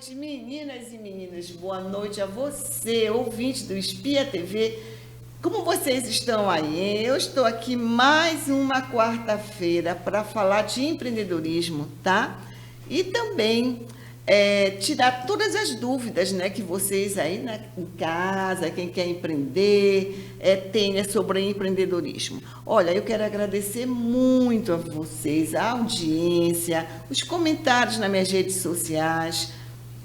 noite, meninas e meninos. Boa noite a você, ouvinte do Espia TV. Como vocês estão aí? Eu estou aqui mais uma quarta-feira para falar de empreendedorismo, tá? E também tirar todas as dúvidas, né, que vocês aí em casa, quem quer empreender, tenha sobre empreendedorismo. Olha, eu quero agradecer muito a vocês, a audiência, os comentários nas minhas redes sociais.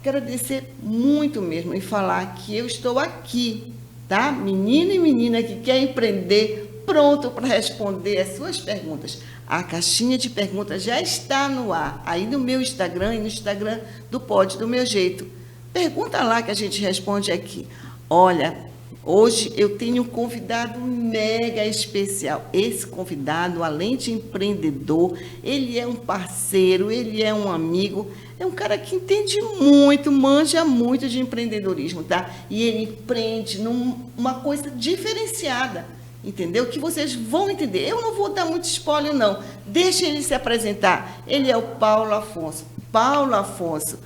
Quero agradecer muito mesmo e falar que eu estou aqui, tá? Menino e menina que quer empreender, pronto para responder as suas perguntas. A caixinha de perguntas já está no ar, aí no meu Instagram e no Instagram do Pode do Meu Jeito. Pergunta lá que a gente responde aqui. Olha, hoje eu tenho um convidado mega especial. Esse convidado, além de empreendedor, ele é um parceiro, ele é um amigo, é um cara que entende muito, manja muito de empreendedorismo, tá? E ele empreende numa coisa diferenciada. Entendeu? Que vocês vão entender. Eu não vou dar muito spoiler, não. Deixa ele se apresentar. Ele é o Paulo Afonso. Paulo Afonso,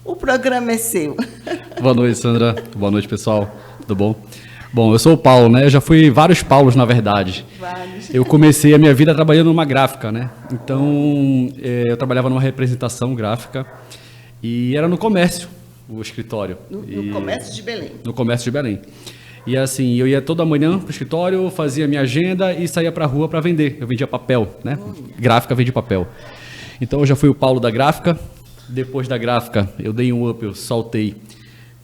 o programa é seu. Boa noite, Sandra. Boa noite, pessoal. Tudo bom? Bom, eu sou o Paulo, né? Eu já fui vários Paulos, na verdade. Vários. Eu comecei a minha vida trabalhando numa gráfica, né? Então, eu trabalhava numa representação gráfica e era no comércio, o escritório. No comércio de Belém. No comércio de Belém. E assim, eu ia toda manhã para o escritório, fazia minha agenda e saía para a rua para vender. Eu vendia papel, né? Gráfica vende papel. Então eu já fui o Paulo da gráfica. Depois da gráfica, eu dei um up, eu saltei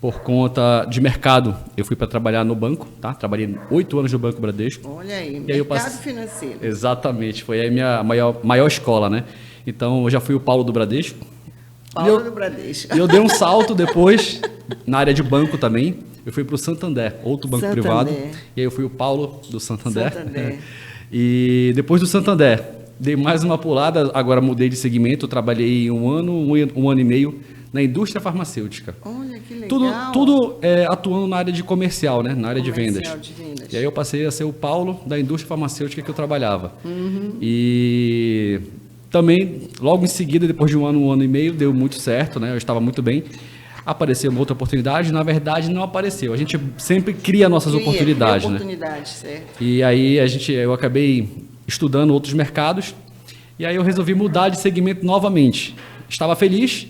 por conta de mercado. Eu fui para trabalhar no banco, tá? Trabalhei 8 anos no Banco Bradesco. Olha aí, e mercado financeiro. Exatamente, foi a minha maior escola, né? Então eu já fui o Paulo do Bradesco. Paulo do Bradesco. E eu dei um salto depois na área de banco também. Eu fui para o Santander, outro banco privado. E aí eu fui o Paulo do Santander. E depois do Santander, dei mais uma pulada, agora mudei de segmento, trabalhei um ano e meio na indústria farmacêutica. Olha, que legal. Tudo atuando na área de comercial, né? Na área de vendas. E aí eu passei a ser o Paulo da indústria farmacêutica que eu trabalhava. E também, logo em seguida, depois de um ano e meio, deu muito certo, né? Eu estava muito bem. Apareceu uma outra oportunidade, na verdade não apareceu. A gente sempre cria nossas oportunidades, né? Certo. E aí eu acabei estudando outros mercados e aí eu resolvi mudar de segmento novamente. Estava feliz,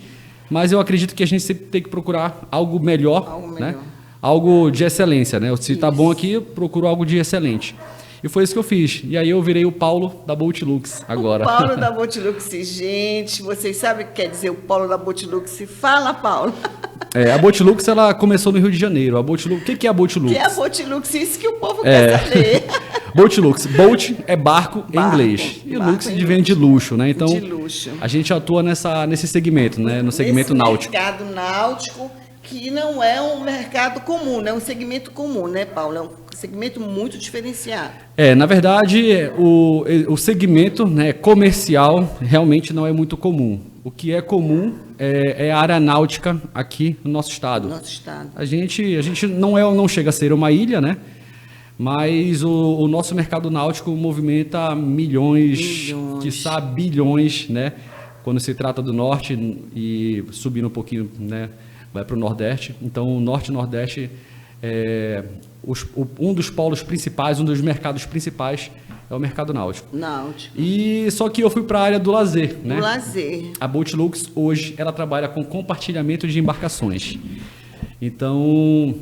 mas eu acredito que a gente sempre tem que procurar algo melhor, né? Algo de excelência, né? Se está bom aqui, eu procuro algo de excelente. E foi isso que eu fiz. E aí eu virei o Paulo da Boatlux agora. O Paulo da Boatlux, gente, vocês sabem o que quer dizer o Paulo da Boatlux? Fala, Paulo. A Boatlux, ela começou no Rio de Janeiro. O que é a Boatlux? O que é a Boatlux? Isso que o povo quer saber. Boatlux. Boat é barco em inglês. E Lux vem de luxo, né? Então, a gente atua nesse segmento, né? No segmento náutico. Mercado náutico, que não é um mercado comum, né? É um segmento comum, né, Paulo? É um segmento muito diferenciado. Na verdade, o segmento, né, comercial realmente não é muito comum. O que é comum é a área náutica aqui no nosso estado. A gente não chega a ser uma ilha, né? Mas o nosso mercado náutico movimenta milhões, quiçá bilhões, né? Quando se trata do norte e subindo um pouquinho, né, vai para o nordeste. Então, o norte e nordeste um dos polos principais, um dos mercados principais é o mercado náutico. E só que eu fui para a área do lazer, né? Do lazer. A Boatlux hoje ela trabalha com compartilhamento de embarcações. Então,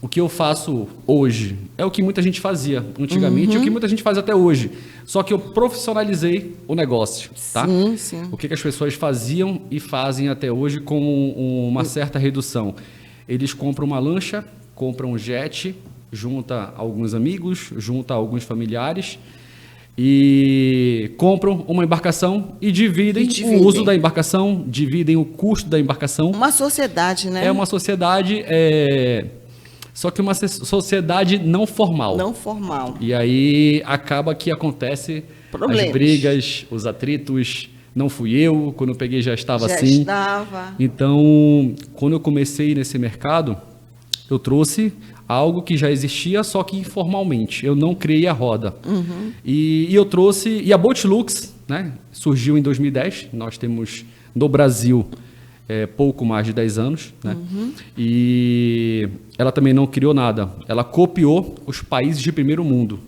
o que eu faço hoje é o que muita gente fazia antigamente, e o que muita gente faz até hoje. Só que eu profissionalizei o negócio, tá? Sim. O que as pessoas faziam e fazem até hoje com uma certa redução. Eles compram uma lancha, compram um jet, junta alguns amigos, junta alguns familiares e compram uma embarcação e dividem o uso da embarcação, dividem o custo da embarcação. Uma sociedade, né? É uma sociedade, só que uma sociedade não formal. Não formal. E aí acaba que acontece as brigas, os atritos. Não fui eu, quando eu peguei já estava assim. Então, quando eu comecei nesse mercado, eu trouxe algo que já existia, só que informalmente. Eu não criei a roda. E eu trouxe... E a Boatlux, né, surgiu em 2010. Nós temos no Brasil pouco mais de 10 anos, né? E ela também não criou nada. Ela copiou os países de primeiro mundo.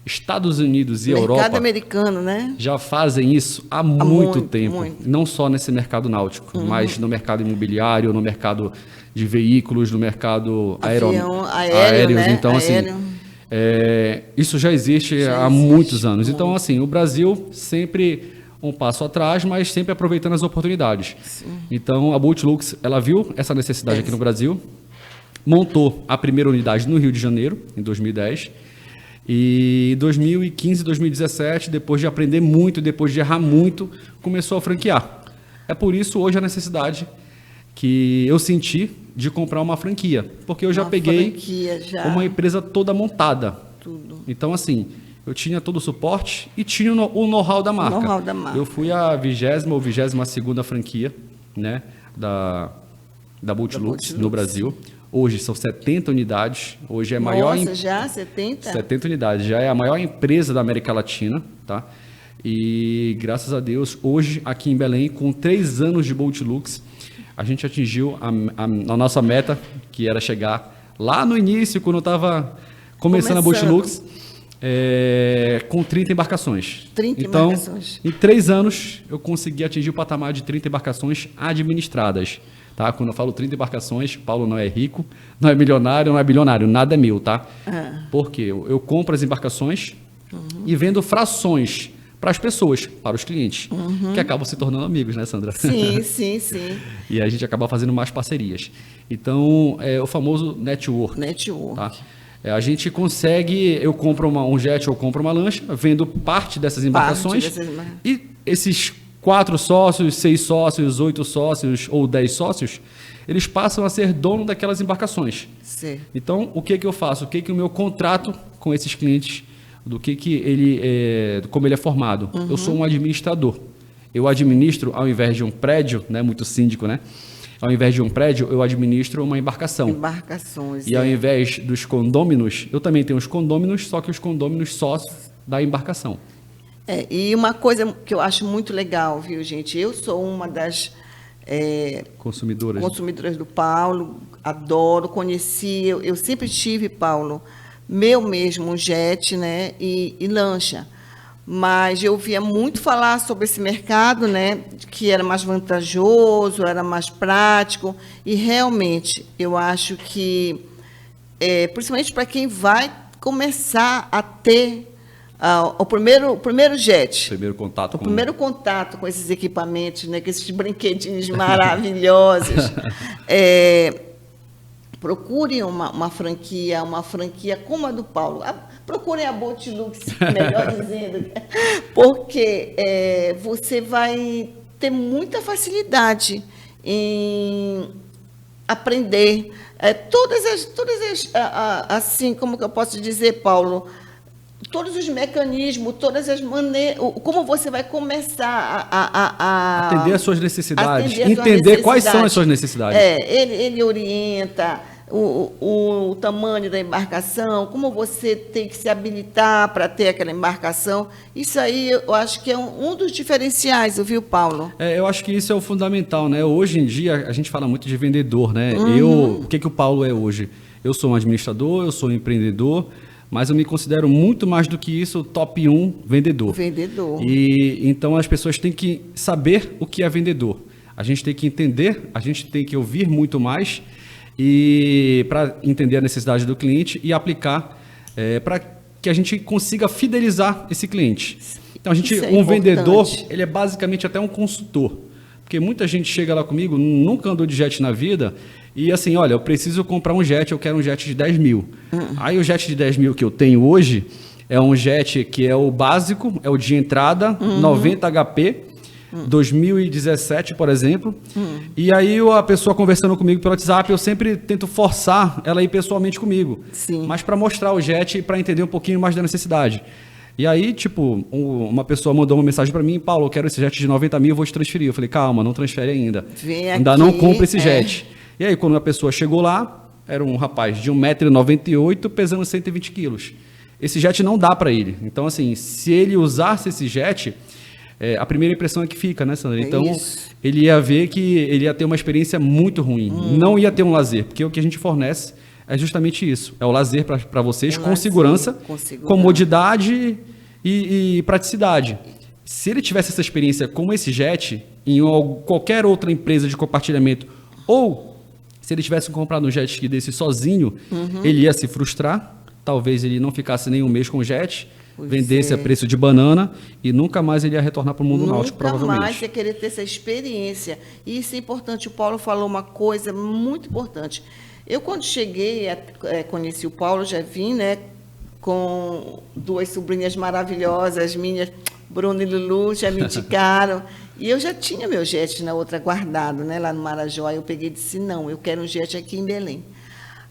Estados Unidos e Europa... Mercado americano, né? Já fazem isso há muito tempo. Muito. Não só nesse mercado náutico, mas no mercado imobiliário, no mercado de veículos, no mercado aéreo, né? Então, aéreo. Assim, isso já existe há muitos anos. Então, assim, o Brasil sempre um passo atrás, mas sempre aproveitando as oportunidades. Sim. Então, a Boatlux, ela viu essa necessidade aqui no Brasil, montou a primeira unidade no Rio de Janeiro, em 2010, e em 2015, 2017, depois de aprender muito, depois de errar muito, começou a franquear. É por isso, hoje, a necessidade que eu senti de comprar uma franquia, porque eu já peguei uma empresa toda montada. Tudo. Então, assim, eu tinha todo o suporte e tinha o know-how da marca. Eu fui a 20ª ou 22ª franquia, né, da Boatlux no Brasil. Hoje são 70 unidades. Hoje é maior. Nossa, já 70? 70 unidades. Já é a maior empresa da América Latina, tá? E graças a Deus, hoje aqui em Belém, com 3 anos de Boatlux, a gente atingiu a nossa meta, que era chegar lá no início, quando eu estava começando a Boatlux, com 30 embarcações. 30 embarcações. Em 3 anos, eu consegui atingir o patamar de 30 embarcações administradas. Tá? Quando eu falo 30 embarcações, Paulo não é rico, não é milionário, não é bilionário, nada é meu, tá? Porque eu compro as embarcações e vendo frações para as pessoas, para os clientes, que acabam se tornando amigos, né, Sandra? Sim, sim, sim. E a gente acaba fazendo mais parcerias. Então, é o famoso network. Tá? A gente consegue, eu compro um jet ou compro uma lancha, vendo parte dessas embarcações e esses 4 sócios, 6 sócios, 8 sócios ou 10 sócios, eles passam a ser dono daquelas embarcações. Sim. Então, o que eu faço? O que o meu contrato com esses clientes, como ele é formado? Eu sou um administrador. Eu administro, ao invés de um prédio, né, muito síndico, né? Ao invés de um prédio, eu administro uma embarcação. Embarcações. E ao invés dos condôminos, eu também tenho os condôminos, só que os condôminos sócios da embarcação. E uma coisa que eu acho muito legal, viu, gente? Eu sou uma das consumidoras do Paulo, adoro, conheci, eu sempre tive, Paulo, meu mesmo, um jet, né, e lancha. Mas eu ouvia muito falar sobre esse mercado, né, que era mais vantajoso, era mais prático, e realmente eu acho que, principalmente para quem vai começar a ter o primeiro jet. Primeiro contato com esses equipamentos, né, com esses brinquedinhos maravilhosos. Procurem uma franquia como a do Paulo. Procurem a Boatlux, melhor dizendo, porque você vai ter muita facilidade em aprender todas as assim, como que eu posso dizer, Paulo? Todos os mecanismos, todas as maneiras, como você vai começar a atender às suas necessidades, entender quais são as suas necessidades. Ele orienta o tamanho da embarcação, como você tem que se habilitar para ter aquela embarcação. Isso aí eu acho que é um dos diferenciais, viu, Paulo? Eu acho que isso é o fundamental, né? Hoje em dia a gente fala muito de vendedor, né? O que o Paulo é hoje? Eu sou um administrador, eu sou um empreendedor, mas eu me considero muito mais do que isso, top 1 vendedor. E então as pessoas têm que saber o que é vendedor. A gente tem que entender, a gente tem que ouvir muito mais e para entender a necessidade do cliente e aplicar para que a gente consiga fidelizar esse cliente. Então vendedor, ele é basicamente até um consultor. Porque muita gente chega lá comigo, nunca andou de jet na vida, e assim, olha, eu preciso comprar um jet, eu quero um jet de 10 mil. Aí o jet de 10 mil que eu tenho hoje é um jet que é o básico, é o de entrada, 90 HP, 2017, por exemplo. E aí a pessoa conversando comigo pelo WhatsApp, eu sempre tento forçar ela a ir pessoalmente comigo. Sim. Mas para mostrar o jet e para entender um pouquinho mais da necessidade. E aí, tipo, uma pessoa mandou uma mensagem para mim: Paulo, eu quero esse jet de 90 mil, eu vou te transferir. Eu falei: calma, não transfere ainda. Ainda não compra esse jet. E aí, quando a pessoa chegou lá, era um rapaz de 1,98 m, pesando 120 quilos. Esse jet não dá para ele. Então, assim, se ele usasse esse jet, a primeira impressão é que fica, né, Sandra? Então, ele ia ver que ele ia ter uma experiência muito ruim. Não ia ter um lazer, porque o que a gente fornece é justamente isso. É o lazer para vocês com segurança, comodidade e praticidade. Se ele tivesse essa experiência como esse jet, em qualquer outra empresa de compartilhamento, ou se ele tivesse comprado um jet ski desse sozinho, ele ia se frustrar. Talvez ele não ficasse nem um mês com o jet, vendesse a preço de banana e nunca mais ele ia retornar para o mundo náutico, provavelmente. Nunca mais ia querer ter essa experiência. E isso é importante. O Paulo falou uma coisa muito importante. Eu, quando cheguei, conheci o Paulo, já vim, né, com 2 sobrinhas maravilhosas, minhas, Bruna e Lulu, já me indicaram. E eu já tinha meu jet na outra guardado, né, lá no Marajó. Aí eu peguei e disse, não, eu quero um jet aqui em Belém.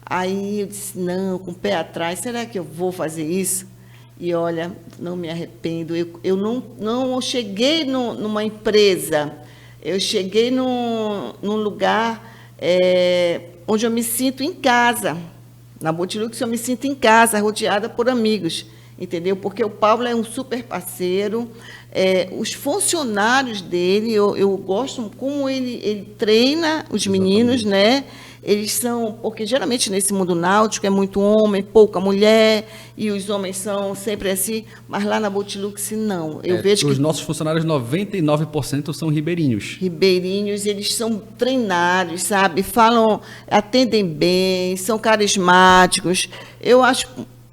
Aí eu disse, não, com o pé atrás, será que eu vou fazer isso? E olha, não me arrependo. Eu não cheguei numa empresa, eu cheguei num lugar onde eu me sinto em casa. Na Boatlux eu me sinto em casa, rodeada por amigos, entendeu? Porque o Paulo é um super parceiro. Os funcionários dele, eu gosto como ele treina os meninos, né? Eles são, porque geralmente nesse mundo náutico é muito homem, pouca mulher, e os homens são sempre assim, mas lá na Boatlux não. Eu vejo os nossos funcionários, 99% são ribeirinhos. Ribeirinhos, eles são treinados, sabe? Falam, atendem bem, são carismáticos. Eu acho,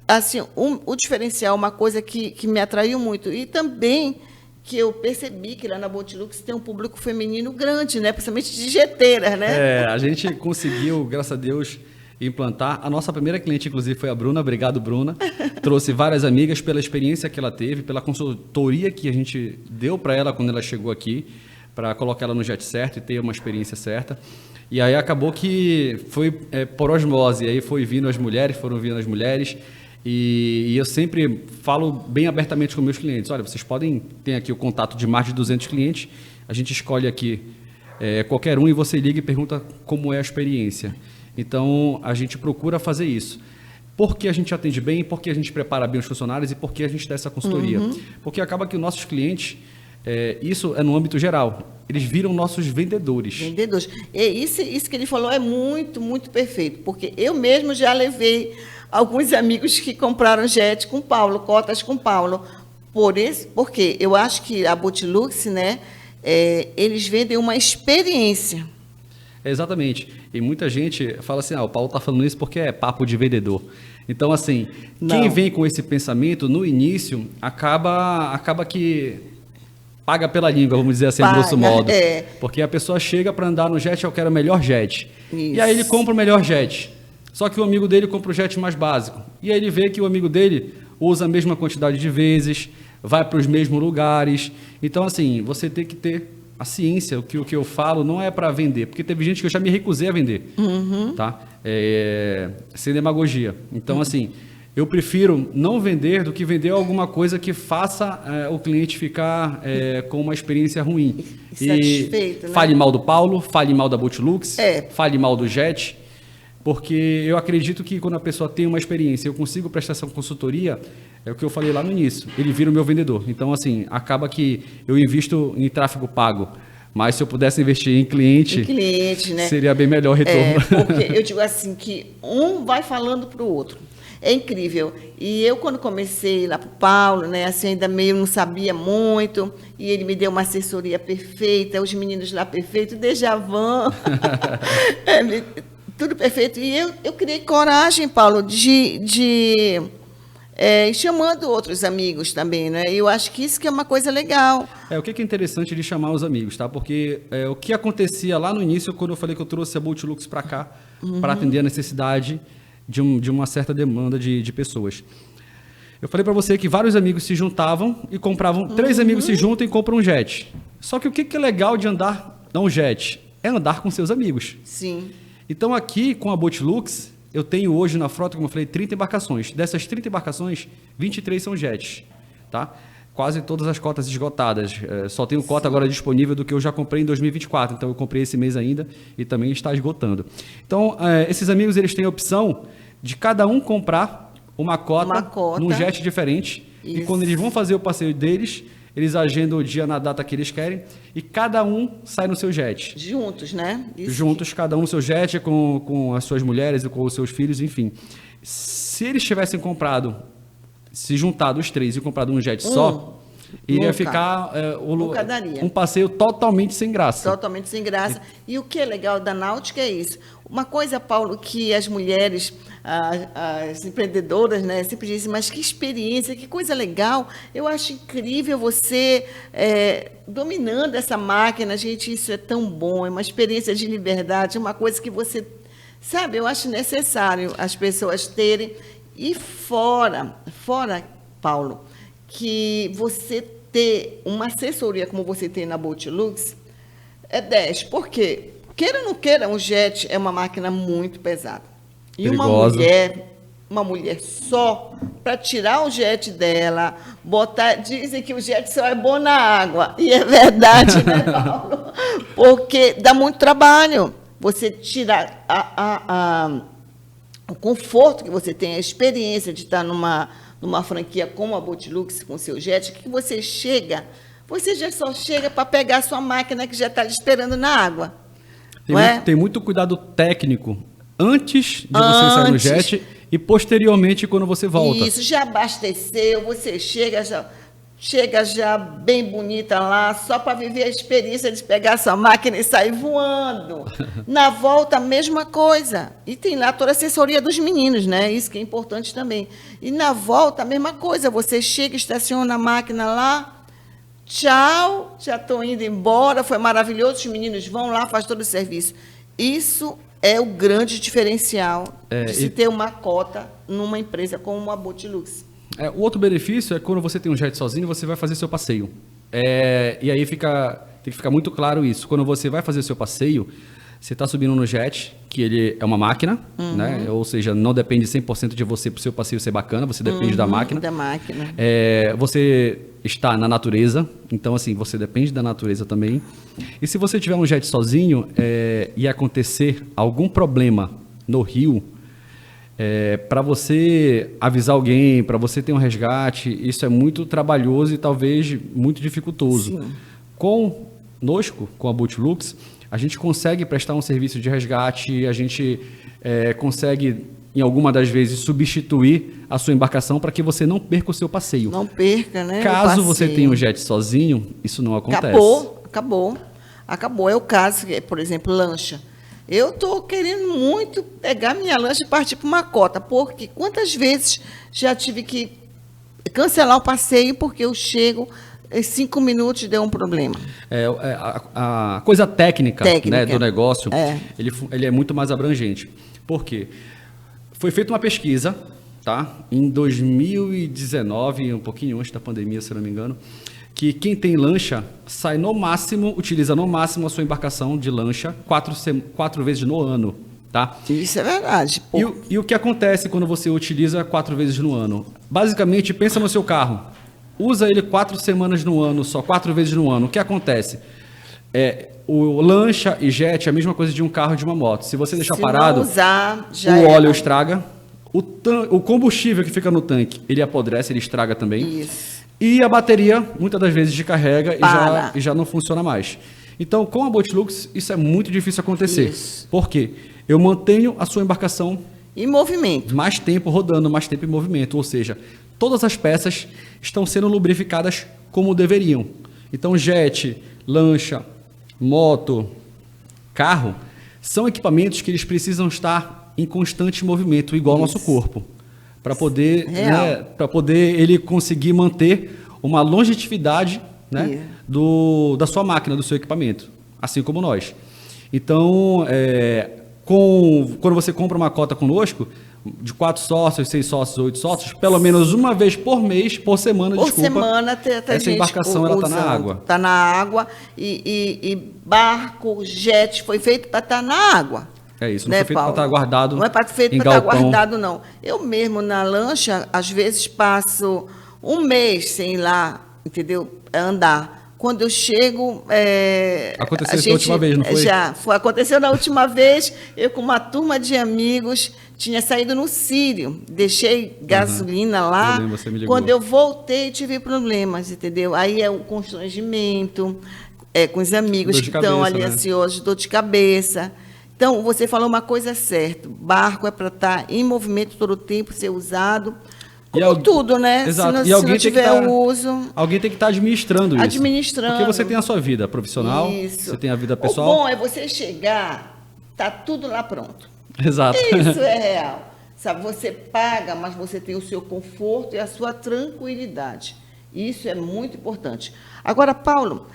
assim, o diferencial, uma coisa que me atraiu muito. E também que eu percebi que lá na Boatlux tem um público feminino grande, né? Principalmente de jeteiras, né? A gente conseguiu, graças a Deus, implantar. A nossa primeira cliente, inclusive, foi a Bruna. Obrigado, Bruna. Trouxe várias amigas pela experiência que ela teve, pela consultoria que a gente deu para ela quando ela chegou aqui, para colocar ela no jet certo e ter uma experiência certa. E aí acabou que foi por osmose. Aí foram vindo as mulheres. E eu sempre falo bem abertamente com meus clientes, olha, vocês podem ter aqui o contato de mais de 200 clientes, a gente escolhe aqui qualquer um e você liga e pergunta como é a experiência. Então, a gente procura fazer isso. Porque a gente atende bem, porque a gente prepara bem os funcionários e porque a gente dá essa consultoria. Porque acaba que os nossos clientes, isso é no âmbito geral, eles viram nossos vendedores. Vendedores. E isso que ele falou é muito, muito perfeito, porque eu mesmo já levei alguns amigos que compraram jet com Paulo, cotas com Paulo. Porque eu acho que a Boatlux, né, eles vendem uma experiência. Exatamente. E muita gente fala assim, o Paulo está falando isso porque é papo de vendedor. Então, assim, quem vem com esse pensamento, no início, acaba que paga pela língua, vamos dizer assim, a grosso modo. Porque a pessoa chega para andar no jet, eu quero o melhor jet. Isso. E aí ele compra o melhor jet. Só que o amigo dele compra o jet mais básico. E aí ele vê que o amigo dele usa a mesma quantidade de vezes, vai para os mesmos lugares. Então, assim, você tem que ter a ciência. O que eu falo não é para vender, porque teve gente que eu já me recusei a vender, tá? Sem demagogia. Então, assim, eu prefiro não vender do que vender alguma coisa que faça o cliente ficar com uma experiência ruim. Satisfeito, né? Fale mal do Paulo, fale mal da Boatlux, fale mal do jet. Porque eu acredito que quando a pessoa tem uma experiência, eu consigo prestar essa consultoria, é o que eu falei lá no início, ele vira o meu vendedor. Então, assim, acaba que eu invisto em tráfego pago, mas se eu pudesse investir em cliente, né? Seria bem melhor o retorno. Porque eu digo assim, que um vai falando para o outro. É incrível. E eu, quando comecei lá para o Paulo, né, assim, ainda meio não sabia muito, e ele me deu uma assessoria perfeita, os meninos lá perfeitos, Dejavan, tudo perfeito. E eu criei coragem, Paulo, de chamando outros amigos também, né? Eu acho que isso que é uma coisa legal. O que é interessante de chamar os amigos, tá? Porque o que acontecia lá no início, quando eu falei que eu trouxe a Boatlux para cá, para atender a necessidade de uma certa demanda de pessoas. Eu falei para você que vários amigos se juntavam e compravam, 3 amigos se juntam e compram um jet. Só que o que é legal de andar num jet? É andar com seus amigos. Sim. Então, aqui com a Boatlux, eu tenho hoje na frota, como eu falei, 30 embarcações. Dessas 30 embarcações, 23 são jets, tá? Quase todas as cotas esgotadas. Só tenho cota agora disponível do que eu já comprei em 2024. Então, eu comprei esse mês ainda e também está esgotando. Então, esses amigos, eles têm a opção de cada um comprar uma cota num jet diferente. Isso. E quando eles vão fazer o passeio deles, eles agendam o dia na data que eles querem e cada um sai no seu jet. Juntos, né? Juntos, cada um no seu jet, com as suas mulheres e com os seus filhos, enfim. Se eles tivessem comprado, se juntado os três e comprado um jet só, iria ficar um passeio totalmente sem graça. Totalmente sem graça. E o que é legal da náutica é isso. Uma coisa, Paulo, que as mulheres, as empreendedoras, né, sempre dizem, mas que experiência, que coisa legal. Eu acho incrível você dominando essa máquina. Gente, isso é tão bom, é uma experiência de liberdade, é uma coisa que você... Sabe, eu acho necessário as pessoas terem. E fora, Paulo, que você ter uma assessoria como você tem na Boatlux, é 10. Por quê? Queira ou não queira, um jet é uma máquina muito pesada. E perigosa. uma mulher só, para tirar o jet dela, dizem que o jet só é bom na água. E é verdade, né, Paulo? Porque dá muito trabalho. Você tirar o conforto que você tem, a experiência de estar numa franquia como a Boatlux, com o seu jet, que você já só chega para pegar a sua máquina que já está esperando na água. Tem muito cuidado técnico antes de você sair no jet e posteriormente quando você volta. Isso, já abasteceu, você chega já bem bonita lá, só para viver a experiência de pegar sua máquina e sair voando. Na volta, a mesma coisa. E tem lá toda a assessoria dos meninos, né? Isso que é importante também. E na volta, a mesma coisa. Você chega, estaciona a máquina lá, tchau, já estou indo embora, foi maravilhoso, os meninos vão lá, faz todo o serviço. Isso é o grande diferencial de se ter uma cota numa empresa como a Boatlux. O outro benefício é quando você tem um jet sozinho, você vai fazer seu passeio. E aí tem que ficar muito claro isso. Quando você vai fazer seu passeio, você está subindo no jet, que ele é uma máquina, né? Ou seja, não depende 100% de você para o seu passeio ser bacana, você depende da máquina. Você está na natureza, então assim, você depende da natureza também. E se você tiver um jet sozinho e acontecer algum problema no rio, para você avisar alguém, para você ter um resgate, isso é muito trabalhoso e talvez muito dificultoso. Sim. Conosco, com a Boatlux, a gente consegue prestar um serviço de resgate, a gente consegue, em alguma das vezes, substituir a sua embarcação para que você não perca o seu passeio. Não perca, né? Caso você tenha um jet sozinho, isso não acontece. Acabou. É o caso, por exemplo, lancha. Eu estou querendo muito pegar minha lancha e partir para uma cota, porque quantas vezes já tive que cancelar o passeio porque eu chego em 5 minutos e deu um problema. A coisa técnica né, do negócio, ele é muito mais abrangente. Por quê? Foi feita uma pesquisa, tá? Em 2019, um pouquinho antes da pandemia, se não me engano, que quem tem lancha utiliza no máximo a sua embarcação de lancha 4 vezes no ano, tá? Isso é verdade. E o que acontece quando você utiliza 4 vezes no ano? Basicamente, pensa no seu carro. Usa ele 4 semanas no ano, só 4 vezes no ano. O que acontece? O lancha e jet é a mesma coisa de um carro e de uma moto. Se você deixar parado, o óleo estraga. O combustível que fica no tanque, ele apodrece, ele estraga também. Isso. E a bateria, muitas das vezes, descarrega e já não funciona mais. Então, com a Boatlux, isso é muito difícil acontecer. Isso. Por quê? Eu mantenho a sua embarcação em movimento. Mais tempo rodando, mais tempo em movimento. Ou seja, todas as peças estão sendo lubrificadas como deveriam. Então, jet, lancha, moto, carro, são equipamentos que eles precisam estar em constante movimento, igual ao nosso corpo. Para poder, ele conseguir manter uma longevidade, né, da sua máquina, do seu equipamento, assim como nós. Então, quando você compra uma cota conosco, de 4 sócios, 6 sócios, 8 sócios, pelo menos uma vez por mês, por semana, essa embarcação está na água. Está na água e barco, jet, foi feito para estar na água. É isso, não foi feito para estar guardado. Não é feito para estar guardado, não. Eu mesmo, na lancha, às vezes passo um mês sem ir lá, entendeu? Andar. quando eu chego... Aconteceu isso da última vez, não foi? Aconteceu na última vez, eu com uma turma de amigos, tinha saído no Sírio, deixei gasolina lá, você me ligou. Quando eu voltei tive problemas, entendeu? Aí é o constrangimento, com os amigos que estão ali ansiosos, dor de cabeça. Então, você falou uma coisa certa, barco é para estar em movimento todo o tempo, ser usado... Como tudo, né? Exato. Se não tiver o uso... Alguém tem que estar administrando isso. Administrando. Porque você tem a sua vida profissional, você tem a vida pessoal. O bom é você chegar, tá tudo lá pronto. Exato. Isso é real. Sabe, você paga, mas você tem o seu conforto e a sua tranquilidade. Isso é muito importante. Agora, Paulo,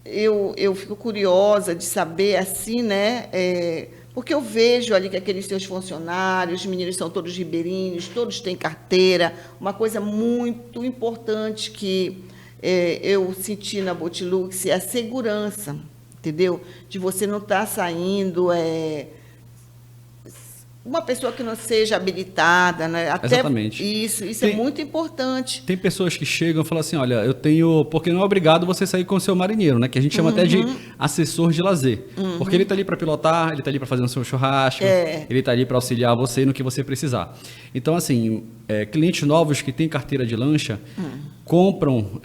eu fico curiosa de saber, assim, né... porque eu vejo ali que aqueles seus funcionários, os meninos são todos ribeirinhos, todos têm carteira. Uma coisa muito importante que eu senti na Boatlux é a segurança, entendeu? De você não estar saindo... uma pessoa que não seja habilitada, né? Até exatamente. Isso é muito importante. Tem pessoas que chegam e falam assim, olha, eu tenho... Porque não é obrigado você sair com o seu marinheiro, né? Que a gente chama até de assessor de lazer. Porque ele está ali para pilotar, ele está ali para fazer o seu churrasco, ele está ali para auxiliar você no que você precisar. Então, assim, clientes novos que têm carteira de lancha compram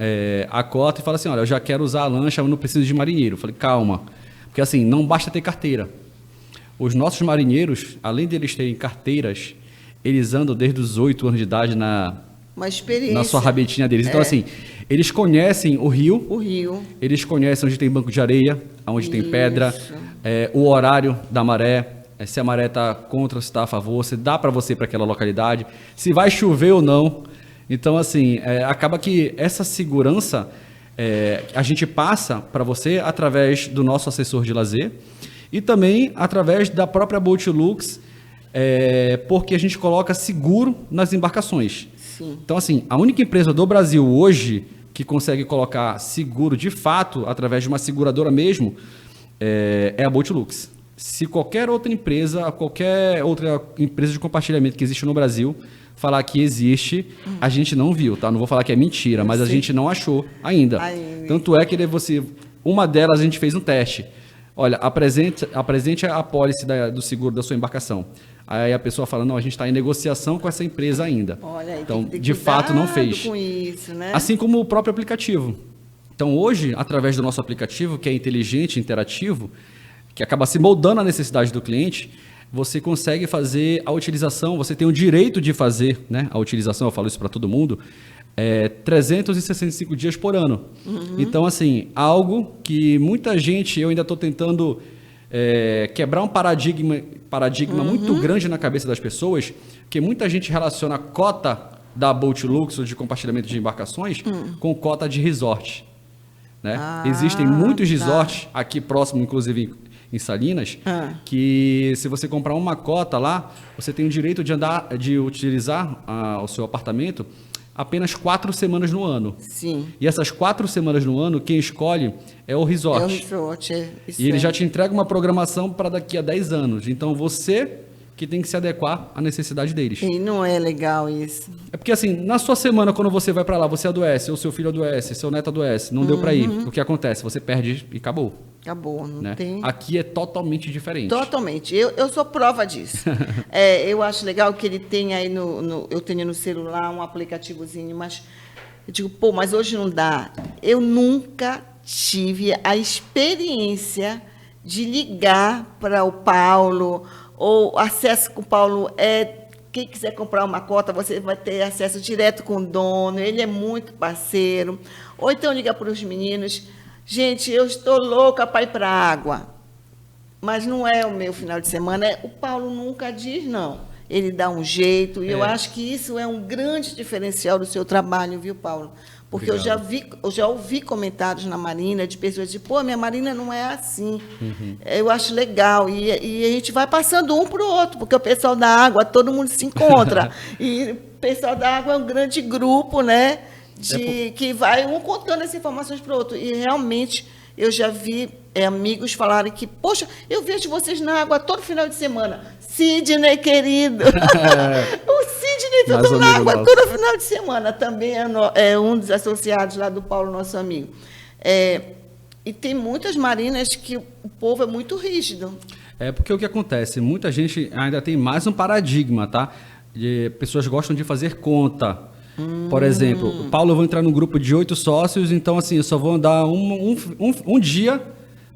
a cota e falam assim, olha, eu já quero usar a lancha, eu não preciso de marinheiro. Eu falei, calma. Porque, assim, não basta ter carteira. Os nossos marinheiros, além de eles terem carteiras, eles andam desde os 8 anos de idade na sua rabetinha deles. Então, assim, eles conhecem o rio, eles conhecem onde tem banco de areia, onde tem pedra, o horário da maré, se a maré está contra ou se está a favor, se dá para você para aquela localidade, se vai chover ou não. Então, assim, acaba que essa segurança a gente passa para você através do nosso assessor de lazer, e também através da própria Boatlux, porque a gente coloca seguro nas embarcações. Sim. Então, assim, a única empresa do Brasil hoje que consegue colocar seguro de fato, através de uma seguradora mesmo, é a Boatlux. Se qualquer outra empresa de compartilhamento que existe no Brasil falar que existe, a gente não viu, tá? Não vou falar que é mentira, mas a gente não achou ainda. Tanto é que uma delas a gente fez um teste. Olha, apresente a apólice do seguro da sua embarcação. Aí a pessoa fala, não, a gente está em negociação com essa empresa ainda. Olha, então, de fato, não fez. Com isso, né? Assim como o próprio aplicativo. Então, hoje, através do nosso aplicativo, que é inteligente, interativo, que acaba se moldando à necessidade do cliente, você consegue fazer a utilização, você tem o direito de fazer, né, a utilização, eu falo isso para todo mundo, 365 dias por ano. Então, assim, algo que muita gente, eu ainda estou tentando quebrar um paradigma muito grande na cabeça das pessoas, que muita gente relaciona a cota da Boatlux, ou de compartilhamento de embarcações, com cota de resort. Né? Existem muitos resorts aqui próximo, inclusive em Salinas, que se você comprar uma cota lá, você tem o direito de utilizar o seu apartamento apenas 4 semanas no ano. Sim. E essas 4 semanas no ano, quem escolhe é o resort. É o resort, E ele já te entrega uma programação para daqui a 10 anos. Então, você que tem que se adequar à necessidade deles. E não é legal isso. É porque, assim, na sua semana, quando você vai para lá, você adoece, ou seu filho adoece, seu neto adoece, não deu para ir. O que acontece? Você perde e acabou. Acabou, não tem... Aqui é totalmente diferente. Totalmente. Eu sou prova disso. Eu acho legal que ele tenha aí eu tenho no celular um aplicativozinho, mas eu digo, mas hoje não dá. Eu nunca tive a experiência de ligar para o Paulo, ou acesso com o Paulo quem quiser comprar uma cota, você vai ter acesso direto com o dono, ele é muito parceiro. Ou então liga para os meninos, gente, eu estou louca para ir para a água, mas não é o meu final de semana. O Paulo nunca diz não, ele dá um jeito, e eu acho que isso é um grande diferencial do seu trabalho, viu, Paulo? Porque eu já ouvi comentários na Marina de pessoas de, minha Marina não é assim. Eu acho legal. E a gente vai passando um para o outro, porque o pessoal da água, todo mundo se encontra. E o pessoal da água é um grande grupo, né? Que vai um contando as informações para o outro. E realmente eu já vi amigos falarem que, poxa, eu vejo vocês na água todo final de semana. Sidney, querido. O Sidney Inclusive, eu estou na água todo final de semana. Também é um dos associados lá do Paulo, nosso amigo. E tem muitas marinas que o povo é muito rígido. Porque o que acontece? Muita gente ainda tem mais um paradigma, tá? Pessoas gostam de fazer conta. Por exemplo, Paulo, eu vou entrar num grupo de 8 sócios, então assim, eu só vou andar um dia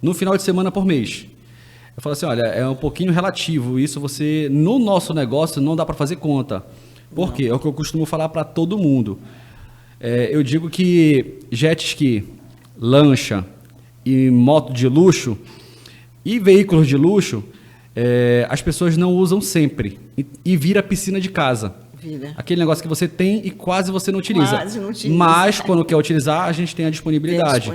no final de semana por mês. Eu falo assim, olha, é um pouquinho relativo. Isso no nosso negócio, não dá para fazer conta. Por quê? É o que eu costumo falar para todo mundo. Eu digo que jet ski, lancha e moto de luxo e veículos de luxo, as pessoas não usam sempre e vira piscina de casa. Aquele negócio que você tem e quase você não utiliza. Mas quando quer utilizar, a gente tem a disponibilidade.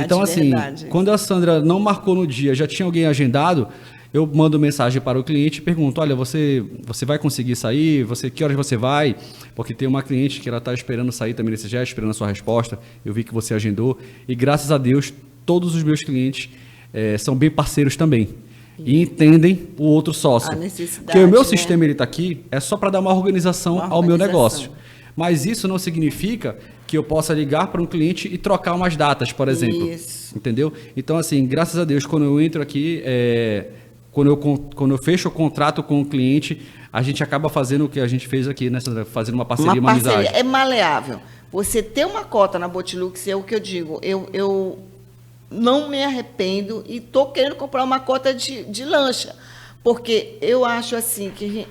Então, assim, quando a Sandra não marcou no dia, já tinha alguém agendado, eu mando mensagem para o cliente e pergunto, olha, você vai conseguir sair? Que horas você vai? Porque tem uma cliente que ela está esperando sair também nesse jet, esperando a sua resposta. Eu vi que você agendou. E graças a Deus, todos os meus clientes são bem parceiros também. E entendem o outro sócio. Porque o meu sistema ele está aqui só para dar uma organização ao meu negócio. Mas isso não significa que eu possa ligar para um cliente e trocar umas datas, por exemplo. Isso. Entendeu? Então, assim, graças a Deus, quando eu entro aqui, quando eu fecho o contrato com o cliente, a gente acaba fazendo o que a gente fez aqui, né, Sandra? Fazendo uma parceria, uma amizade. É maleável. Você ter uma cota na Botilux é o que eu digo. Eu não me arrependo e estou querendo comprar uma cota de lancha, porque eu acho assim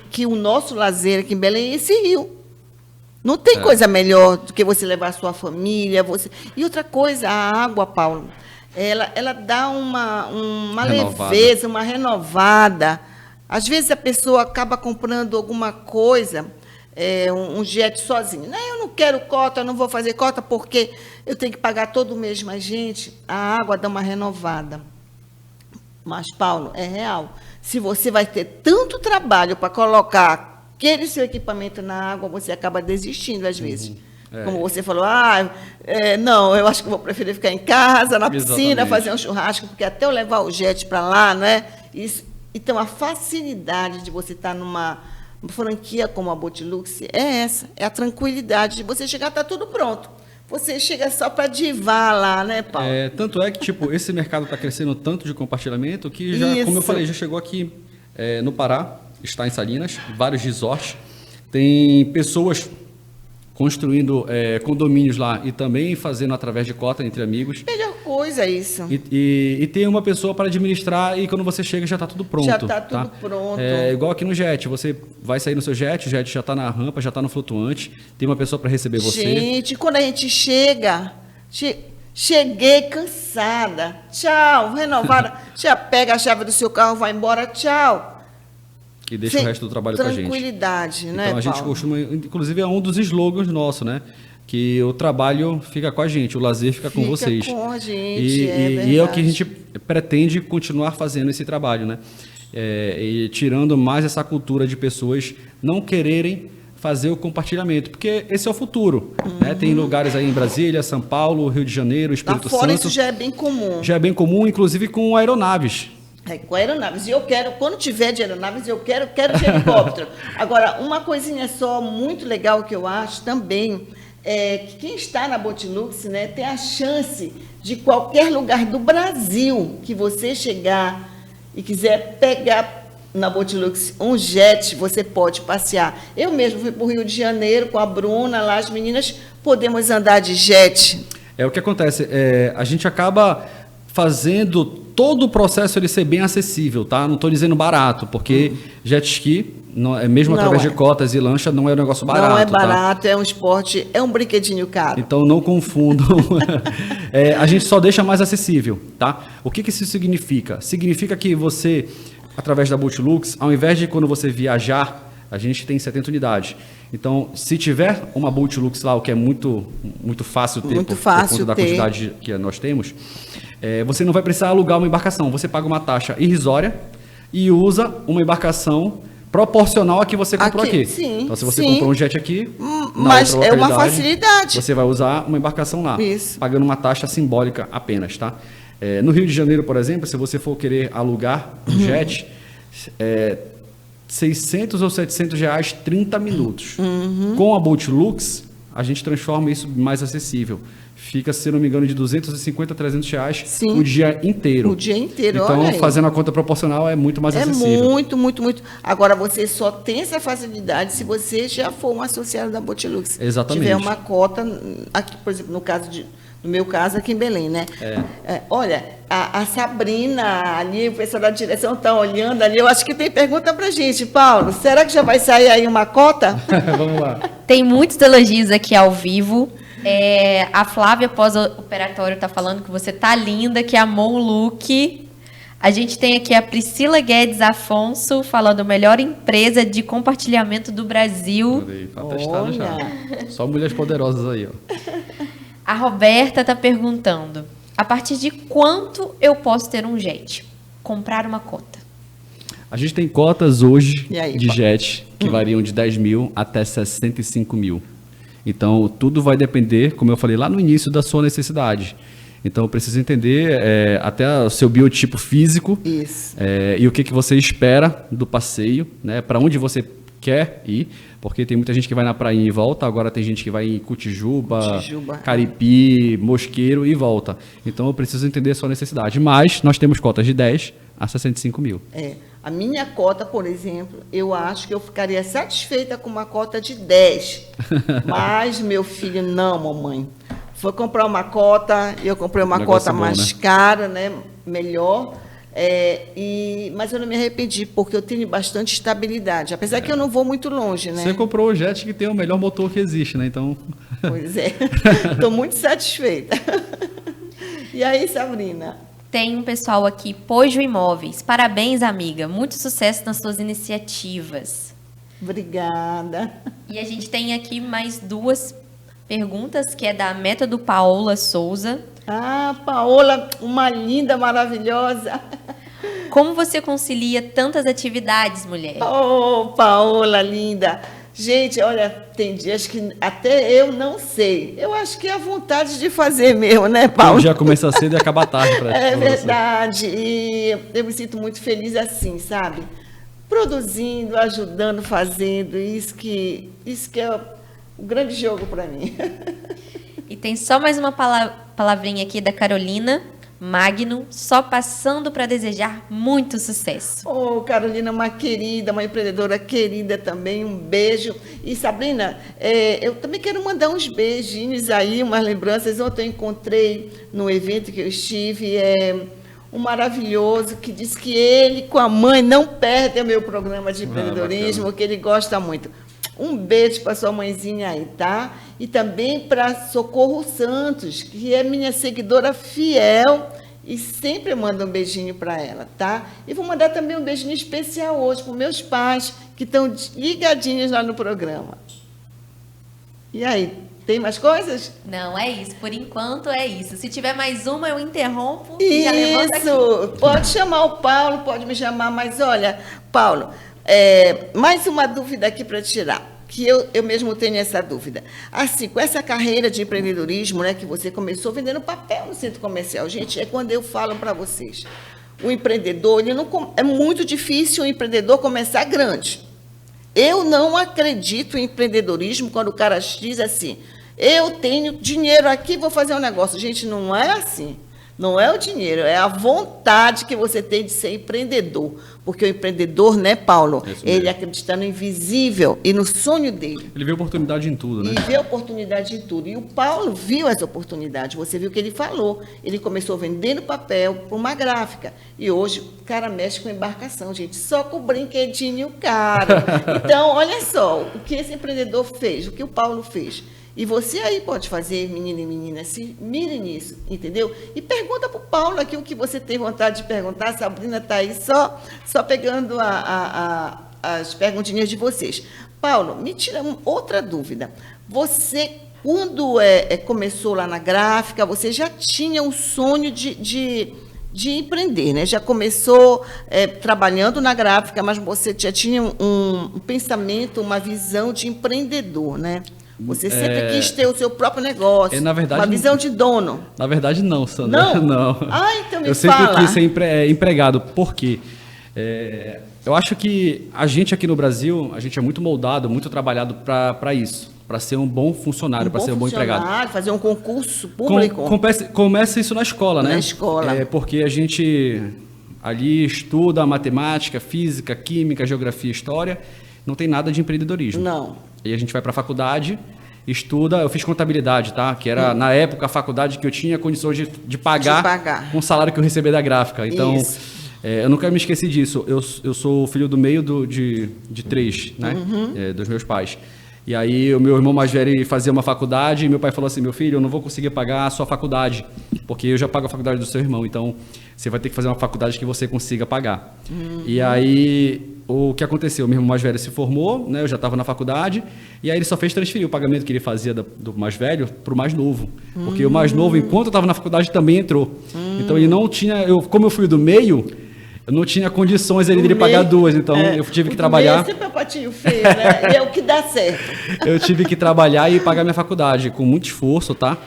que o nosso lazer aqui em Belém é esse rio. Não tem coisa melhor do que você levar a sua família. E outra coisa, a água, Paulo, ela dá uma leveza, uma renovada. Às vezes a pessoa acaba comprando alguma coisa, um jet sozinho. Não, eu não quero cota, eu não vou fazer cota porque eu tenho que pagar todo mês. Mas, gente, a água dá uma renovada. Mas, Paulo, é real. Se você vai ter tanto trabalho para colocar aquele seu equipamento na água, você acaba desistindo às vezes. Como você falou, não, eu acho que vou preferir ficar em casa, na piscina, fazer um churrasco, porque até eu levar o jet para lá, não é? Então, a facilidade de você estar numa franquia como a Botilux é a tranquilidade de você chegar, está tudo pronto. Você chega só para divar lá, né, Paulo? Tanto é que, tipo, esse mercado está crescendo tanto de compartilhamento que já, como eu falei, já chegou aqui no Pará, está em Salinas, vários resorts. Tem pessoas construindo condomínios lá e também fazendo através de cota entre amigos. Melhor coisa é isso. E tem uma pessoa para administrar e quando você chega já está tudo pronto. Já está tudo pronto. Igual aqui no jet, você vai sair no seu jet, o jet já está na rampa, já está no flutuante, tem uma pessoa para receber você. Gente, quando a gente chega, cheguei cansada, tchau, renovada, já pega a chave do seu carro, vai embora, tchau. E deixa o resto do trabalho com a gente. Tranquilidade, né, Então, a gente costuma, inclusive é um dos slogans nossos, né? Que o trabalho fica com a gente, o lazer fica com vocês. Com a gente, e é o que a gente pretende continuar fazendo esse trabalho, né? E tirando mais essa cultura de pessoas não quererem fazer o compartilhamento, porque esse é o futuro. Né? Tem lugares aí em Brasília, São Paulo, Rio de Janeiro, Espírito Santo. Isso já é bem comum. Já é bem comum, inclusive com aeronaves. Com aeronaves. E eu quero, quando tiver de aeronaves, eu quero de helicóptero. Agora, uma coisinha só muito legal que eu acho também é que quem está na Botilux, né, tem a chance de qualquer lugar do Brasil que você chegar e quiser pegar na Botilux um jet, você pode passear. Eu mesmo fui para o Rio de Janeiro com a Bruna, lá as meninas, podemos andar de jet. O que acontece, a gente acaba fazendo todo o processo ele ser bem acessível, tá? Não estou dizendo barato, porque jet ski, mesmo através de cotas e lancha, não é um negócio barato. Não é barato, tá? É um esporte, é um brinquedinho caro. Então não confundam. A gente só deixa mais acessível, tá? O que isso significa? Significa que você, através da Botilux, ao invés de quando você viajar, a gente tem 70 unidades. Então, se tiver uma Botilux lá, o que é muito fácil ter, por conta da quantidade que nós temos, você não vai precisar alugar uma embarcação. Você paga uma taxa irrisória e usa uma embarcação proporcional a que você comprou aqui. Sim, então, se você comprou um jet aqui, mas é uma facilidade. Você vai usar uma embarcação lá, pagando uma taxa simbólica apenas, tá? No Rio de Janeiro, por exemplo, se você for querer alugar um jet, 600 ou 700 reais 30 minutos. Com a Boatlux, a gente transforma isso mais acessível. Fica, se não me engano, de 250 a 300 reais o dia inteiro. O dia inteiro, então, olha aí. Fazendo a conta proporcional é muito mais acessível. É muito, muito, muito. Agora, você só tem essa facilidade se você já for um associado da Boatlux. Exatamente. Tiver uma cota, aqui, por exemplo, no meu caso, aqui em Belém, né? Olha, a Sabrina ali, o pessoal da direção está olhando ali, eu acho que tem pergunta para a gente. Paulo, será que já vai sair aí uma cota? Vamos lá. Tem muitos elogios aqui ao vivo. A Flávia, pós-operatório, está falando que você tá linda, que amou o look. A gente tem aqui a Priscila Guedes Afonso, falando melhor empresa de compartilhamento do Brasil. Atestado já. Só mulheres poderosas aí, ó. A Roberta está perguntando, a partir de quanto eu posso ter um jet? Comprar uma cota. A gente tem cotas hoje aí, de jet que variam de 10 mil até 65 mil. Então, tudo vai depender, como eu falei lá no início, da sua necessidade. Então, eu preciso entender até o seu biotipo físico. Isso. E o que você espera do passeio, né? Para onde você quer ir, porque tem muita gente que vai na praia e volta, agora tem gente que vai em Cotijuba, Caripi, Mosqueiro e volta. Então, eu preciso entender a sua necessidade. Mas nós temos cotas de 10 a 65 mil. A minha cota, por exemplo, eu acho que eu ficaria satisfeita com uma cota de 10. Mas, meu filho, não, mamãe. Foi comprar uma cota, eu comprei uma cota mais cara, né? Melhor. Mas eu não me arrependi, porque eu tenho bastante estabilidade. Apesar que eu não vou muito longe, né? Você comprou o jet que tem o melhor motor que existe, né? Então... Pois é. Estou muito satisfeita. E aí, Sabrina? Tem um pessoal aqui, Pojo Imóveis. Parabéns, amiga. Muito sucesso nas suas iniciativas. Obrigada. E a gente tem aqui mais duas perguntas, que é da Método Paola Souza. Ah, Paola, uma linda, maravilhosa. Como você concilia tantas atividades, mulher? Oh, Paola, linda. Gente, olha, tem dias que até eu não sei. Eu acho que é a vontade de fazer mesmo, né, Paulo? O dia começa cedo e acaba tarde. É verdade. E eu me sinto muito feliz assim, sabe? Produzindo, ajudando, fazendo. Isso que é o grande jogo para mim. E tem só mais uma palavrinha aqui da Carolina Magno, só passando para desejar muito sucesso. Oh, Carolina, uma querida, uma empreendedora querida também, um beijo. E Sabrina, eu também quero mandar uns beijinhos aí, umas lembranças. Ontem eu encontrei no evento que eu estive, um maravilhoso que disse que ele com a mãe não perde o meu programa de empreendedorismo, que ele gosta muito. Um beijo para sua mãezinha aí, tá? E também para Socorro Santos, que é minha seguidora fiel e sempre manda um beijinho para ela, tá? E vou mandar também um beijinho especial hoje para os meus pais, que estão ligadinhos lá no programa. E aí, tem mais coisas? Não, é isso. Por enquanto é isso. Se tiver mais uma, eu interrompo e já levanta aqui. Isso! Pode chamar o Paulo, pode me chamar, mas olha, Paulo... mais uma dúvida aqui para tirar, que eu mesmo tenho essa dúvida. Assim, com essa carreira de empreendedorismo, né, que você começou vendendo papel no centro comercial, gente, é quando eu falo para vocês, o empreendedor, é muito difícil o empreendedor começar grande. Eu não acredito em empreendedorismo quando o cara diz assim, eu tenho dinheiro aqui, vou fazer um negócio. Gente, não é assim. Não é o dinheiro, é a vontade que você tem de ser empreendedor. Porque o empreendedor, né, Paulo? Ele acredita no invisível e no sonho dele. Ele vê oportunidade em tudo, né? E vê oportunidade em tudo. E o Paulo viu essa oportunidade. Você viu o que ele falou. Ele começou vendendo papel para uma gráfica. E hoje o cara mexe com embarcação, gente. Só com brinquedinho caro. Então, olha só, o que esse empreendedor fez, o que o Paulo fez. E você aí pode fazer, menino e menina, se mire nisso, entendeu? E pergunta para o Paulo aqui o que você tem vontade de perguntar. A Sabrina está aí só pegando as perguntinhas de vocês. Paulo, me tira outra dúvida. Você, quando começou lá na gráfica, você já tinha um sonho de empreender, né? Já começou trabalhando na gráfica, mas você já tinha um pensamento, uma visão de empreendedor, né? Você sempre quis ter o seu próprio negócio, na verdade, uma visão de dono. Na verdade, não, Sandra. Não? Não. Ah, então me fala. Eu sempre quis ser empregado, porque Eu acho que a gente aqui no Brasil, a gente é muito moldado, muito trabalhado para isso, para ser um bom funcionário, para ser um bom empregado. Fazer um concurso público. Começa isso na escola, né? Na escola. Porque a gente ali estuda matemática, física, química, geografia, história, não tem nada de empreendedorismo. Não. Aí a gente vai para a faculdade, estuda, eu fiz contabilidade, tá? Que era, na época, a faculdade que eu tinha condições de pagar com o salário que eu recebia da gráfica. Então, eu nunca me esqueci disso. Eu sou o filho do meio de 3, né? Dos meus pais. E aí o meu irmão mais velho fazia uma faculdade e meu pai falou assim, meu filho, eu não vou conseguir pagar a sua faculdade, porque eu já pago a faculdade do seu irmão, então você vai ter que fazer uma faculdade que você consiga pagar. E aí o que aconteceu? Meu irmão mais velho se formou, né? Eu já estava na faculdade, e aí ele só fez transferir o pagamento que ele fazia do mais velho para o mais novo, porque o mais novo, enquanto eu estava na faculdade, também entrou. Então ele não tinha, como eu fui do meio, eu não tinha condições ali de pagar duas, então eu tive que trabalhar. É sempre patinho feio, né? E é o que dá certo. Eu tive que trabalhar e pagar minha faculdade com muito esforço, tá?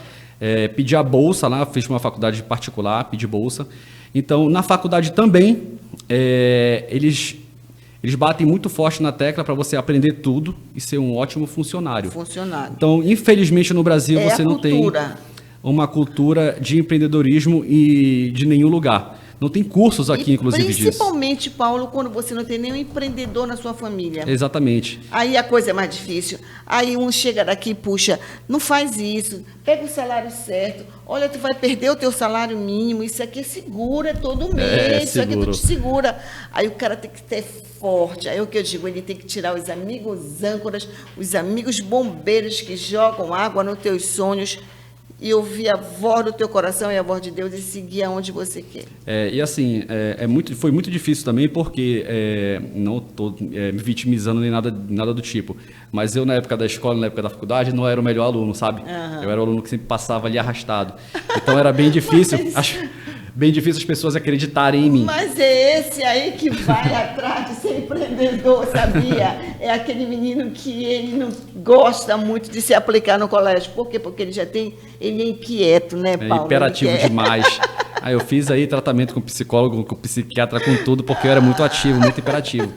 Pedi a bolsa lá, fiz uma faculdade particular, pedi bolsa. Então, na faculdade também, eles batem muito forte na tecla para você aprender tudo e ser um ótimo funcionário. Então, infelizmente, no Brasil, você não tem uma cultura de empreendedorismo e de nenhum lugar. Não tem cursos aqui, inclusive, disso. Principalmente, Paulo, quando você não tem nenhum empreendedor na sua família. Exatamente. Aí a coisa é mais difícil. Aí um chega daqui e puxa, não faz isso, pega o salário certo, olha, tu vai perder o teu salário mínimo, isso aqui segura todo mês, isso aqui tu te segura. Aí o cara tem que ter forte. Aí o que eu digo, ele tem que tirar os amigos âncoras, os amigos bombeiros que jogam água nos teus sonhos, e ouvir a voz do teu coração e a voz de Deus e seguir aonde você quer. E assim, foi muito difícil também, porque não estou me vitimizando nem nada do tipo, mas eu na época da escola, na época da faculdade, não era o melhor aluno, sabe? Eu era o aluno que sempre passava ali arrastado. Então era bem difícil, bem difícil as pessoas acreditarem em mim. Mas é esse aí que vai atrás de ser empreendedor, sabia? É aquele menino que ele não gosta muito de se aplicar no colégio. Por quê? Porque ele é inquieto, né, Paulo? É hiperativo demais. Aí eu fiz aí tratamento com psicólogo, com psiquiatra, com tudo, porque eu era muito ativo, muito hiperativo.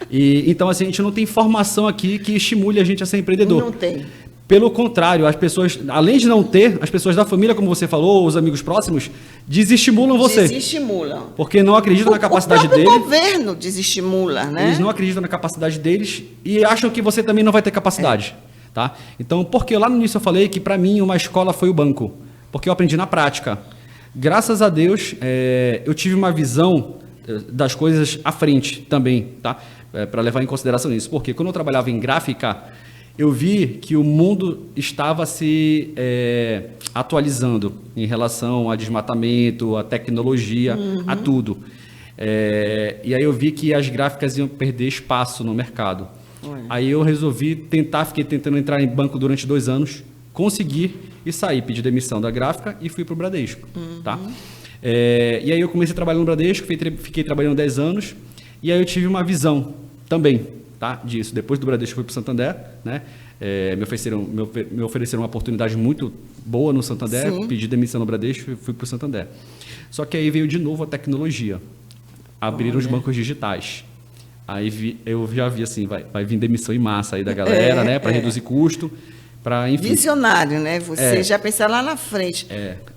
Então, assim, a gente não tem formação aqui que estimule a gente a ser empreendedor. Não tem. Pelo contrário, as pessoas, além de não ter, as pessoas da família, como você falou, os amigos próximos, desestimulam você. Desestimulam. Porque não acreditam na capacidade deles. O governo desestimula, né? Eles não acreditam na capacidade deles e acham que você também não vai ter capacidade. Tá? Então, porque lá no início eu falei que para mim uma escola foi o banco, porque eu aprendi na prática. Graças a Deus, eu tive uma visão das coisas à frente também, tá? Para levar em consideração isso. Porque quando eu trabalhava em gráfica, eu vi que o mundo estava se atualizando em relação a desmatamento, a tecnologia, a tudo. E aí eu vi que as gráficas iam perder espaço no mercado. Aí eu resolvi fiquei tentando entrar em banco durante 2 anos, consegui e saí, pedi demissão da gráfica e fui para o Bradesco. Tá? E aí eu comecei a trabalhar no Bradesco, fiquei trabalhando 10 anos, e aí eu tive uma visão também, tá, disso. Depois do Bradesco fui para o Santander, né? Me ofereceram uma oportunidade muito boa no Santander, pedi demissão no Bradesco e fui para o Santander. Só que aí veio de novo a tecnologia, abriram os bancos digitais. Aí eu já vi assim, vai vir demissão em massa aí da galera, né, para reduzir custo, para enfim. Visionário, né? Você já pensar lá na frente.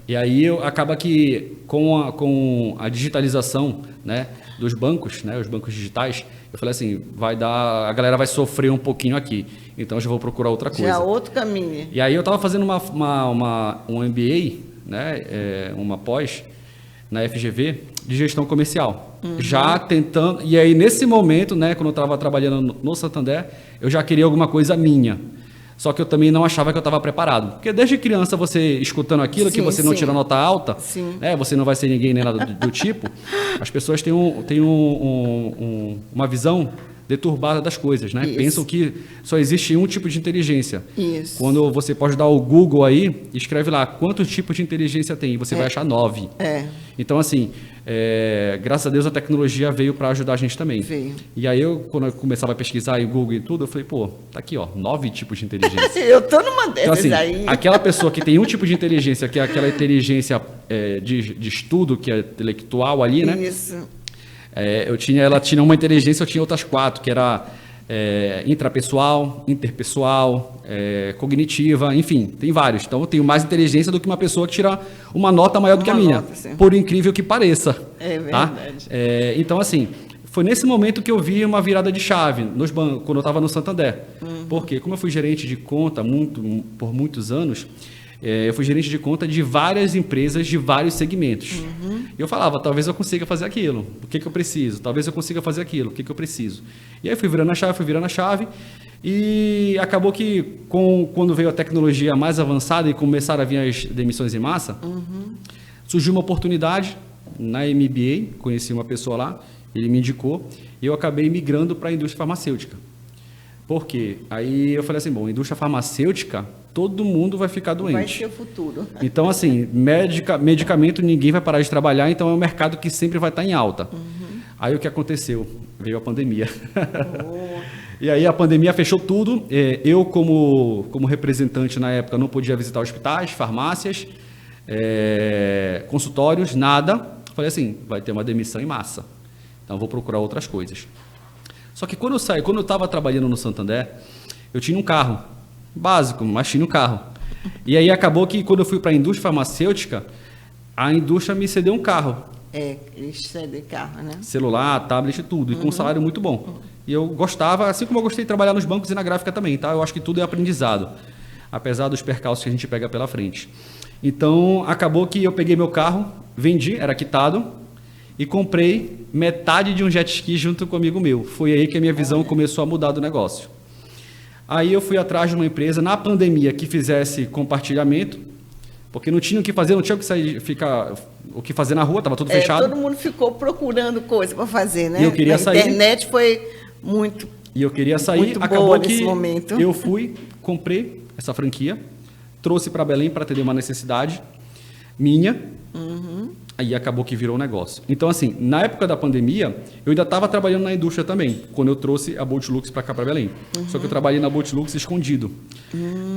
E aí acaba que com a digitalização, né, dos bancos, né, os bancos digitais, eu falei assim, a galera vai sofrer um pouquinho aqui, então eu já vou procurar outra coisa. Já outro caminho. E aí eu estava fazendo um MBA, né, uma pós na FGV de gestão comercial. Já tentando, e aí nesse momento, né, quando eu estava trabalhando no Santander, eu já queria alguma coisa minha. Só que eu também não achava que eu estava preparado. Porque desde criança, você escutando aquilo, que você não tira nota alta, né, você não vai ser ninguém nem nada do tipo, as pessoas têm uma visão deturbada das coisas, né? Pensam que só existe um tipo de inteligência. Quando você pode dar o Google aí, escreve lá quantos tipos de inteligência tem, e você vai achar 9. Então, assim, graças a Deus a tecnologia veio para ajudar a gente também. E aí, quando eu começava a pesquisar em Google e tudo, eu falei, pô, tá aqui, ó, 9 tipos de inteligência. Eu tô numa dessas então, assim, aí. Aquela pessoa que tem um tipo de inteligência, que é aquela inteligência de estudo, que é intelectual ali, né? Ela tinha uma inteligência, eu tinha outras 4, que era intrapessoal, interpessoal, cognitiva, enfim, tem vários. Então eu tenho mais inteligência do que uma pessoa que tira uma nota maior do que a minha, por incrível que pareça. É verdade. Tá? Então, assim, foi nesse momento que eu vi uma virada de chave nos bancos, quando eu estava no Santander. Porque, como eu fui gerente de conta por muitos anos, eu fui gerente de conta de várias empresas de vários segmentos. E eu falava, talvez eu consiga fazer aquilo. O que eu preciso? Talvez eu consiga fazer aquilo. O que eu preciso? E aí fui virando a chave. E acabou que, quando veio a tecnologia mais avançada e começaram a vir as demissões em massa, surgiu uma oportunidade na MBA, conheci uma pessoa lá, ele me indicou, e eu acabei migrando para a indústria farmacêutica. Por quê? Aí eu falei assim, bom, indústria farmacêutica, todo mundo vai ficar doente. Vai ser o futuro. Então, assim, medicamento ninguém vai parar de trabalhar, então é um mercado que sempre vai estar em alta. Aí o que aconteceu? Veio a pandemia. E aí a pandemia fechou tudo. Eu, como representante na época, não podia visitar hospitais, farmácias, consultórios, nada. Falei assim, vai ter uma demissão em massa. Então, vou procurar outras coisas. Só que quando eu estava trabalhando no Santander, eu tinha um carro básico, mas tinha um carro. E aí acabou que quando eu fui para a indústria farmacêutica, a indústria me cedeu um carro. Eles cedem carro, né? Celular, tablet, tudo, e com um salário muito bom. E eu gostava, assim como eu gostei de trabalhar nos bancos e na gráfica também, tá? Eu acho que tudo é aprendizado, apesar dos percalços que a gente pega pela frente. Então, acabou que eu peguei meu carro, vendi, era quitado, e comprei metade de um jet ski junto com um amigo meu. Foi aí que a minha visão começou a mudar do negócio. Aí eu fui atrás de uma empresa, na pandemia, que fizesse compartilhamento, porque não tinha o que fazer, não tinha o que fazer na rua, estava tudo fechado. Todo mundo ficou procurando coisa para fazer, né? E eu queria sair. A internet foi muito. E eu queria sair, muito acabou boa que nesse momento. Eu fui, comprei essa franquia, trouxe para Belém para atender uma necessidade minha. Aí acabou que virou um negócio. Então, assim, na época da pandemia, eu ainda estava trabalhando na indústria também, quando eu trouxe a Bolt-Lux para cá, para Belém. Só que eu trabalhei na Bolt-Lux escondido.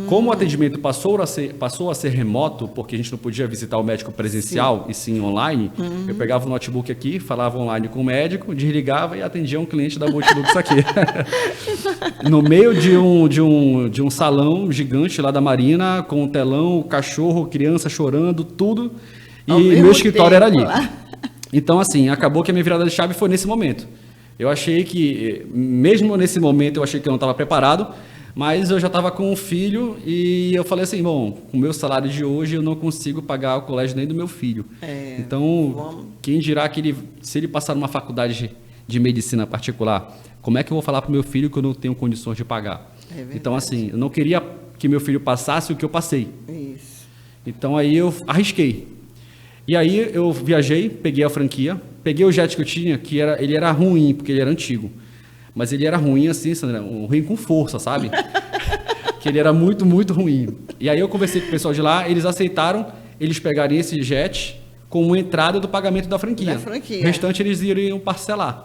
Como o atendimento passou a ser remoto, porque a gente não podia visitar o médico presencial e sim online, eu pegava o notebook aqui, falava online com o médico, desligava e atendia um cliente da Bolt-Lux aqui. No meio de um salão gigante lá da Marina, com um telão, cachorro, criança chorando, tudo. E meu escritório era ali. Então, assim, acabou que a minha virada de chave foi nesse momento. Eu achei que, mesmo nesse momento, eu achei que eu não estava preparado, mas eu já estava com um filho e eu falei assim, bom, com o meu salário de hoje eu não consigo pagar o colégio nem do meu filho. Então, quem dirá que se ele passar numa faculdade de medicina particular, como é que eu vou falar para o meu filho que eu não tenho condições de pagar? Então, assim, eu não queria que meu filho passasse o que eu passei. Então, aí eu arrisquei. E aí eu viajei, peguei a franquia, peguei o jet que eu tinha, ele era ruim, porque ele era antigo. Mas ele era ruim assim, Sandra, ruim com força, sabe? Que ele era muito, muito ruim. E aí eu conversei com o pessoal de lá, eles aceitaram eles pegarem esse jet como entrada do pagamento da franquia. O restante eles iriam parcelar.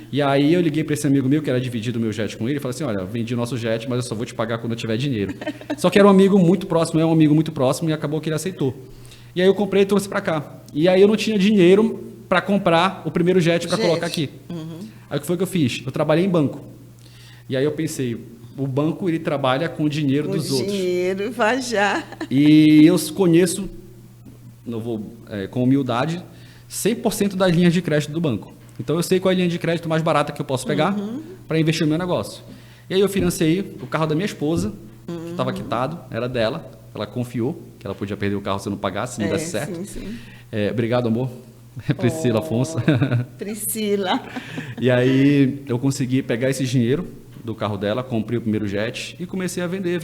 E aí eu liguei para esse amigo meu, que era dividido o meu jet com ele, e falei assim, olha, vendi o nosso jet, mas eu só vou te pagar quando eu tiver dinheiro. Só que era um amigo muito próximo, e acabou que ele aceitou. E aí eu comprei e trouxe para cá. E aí eu não tinha dinheiro para comprar o primeiro jet para colocar aqui. Aí o que foi que eu fiz? Eu trabalhei em banco. E aí eu pensei, o banco ele trabalha com o dinheiro dos outros. Dinheiro, vai já. E eu conheço, com humildade, 100% das linhas de crédito do banco. Então eu sei qual é a linha de crédito mais barata que eu posso pegar para investir no meu negócio. E aí eu financei o carro da minha esposa, estava quitado, era dela. Ela confiou que ela podia perder o carro se eu não pagasse, se não desse certo. Sim. Obrigado, amor. Priscila Afonso. Priscila. E aí eu consegui pegar esse dinheiro do carro dela, comprei o primeiro jet e comecei a vender.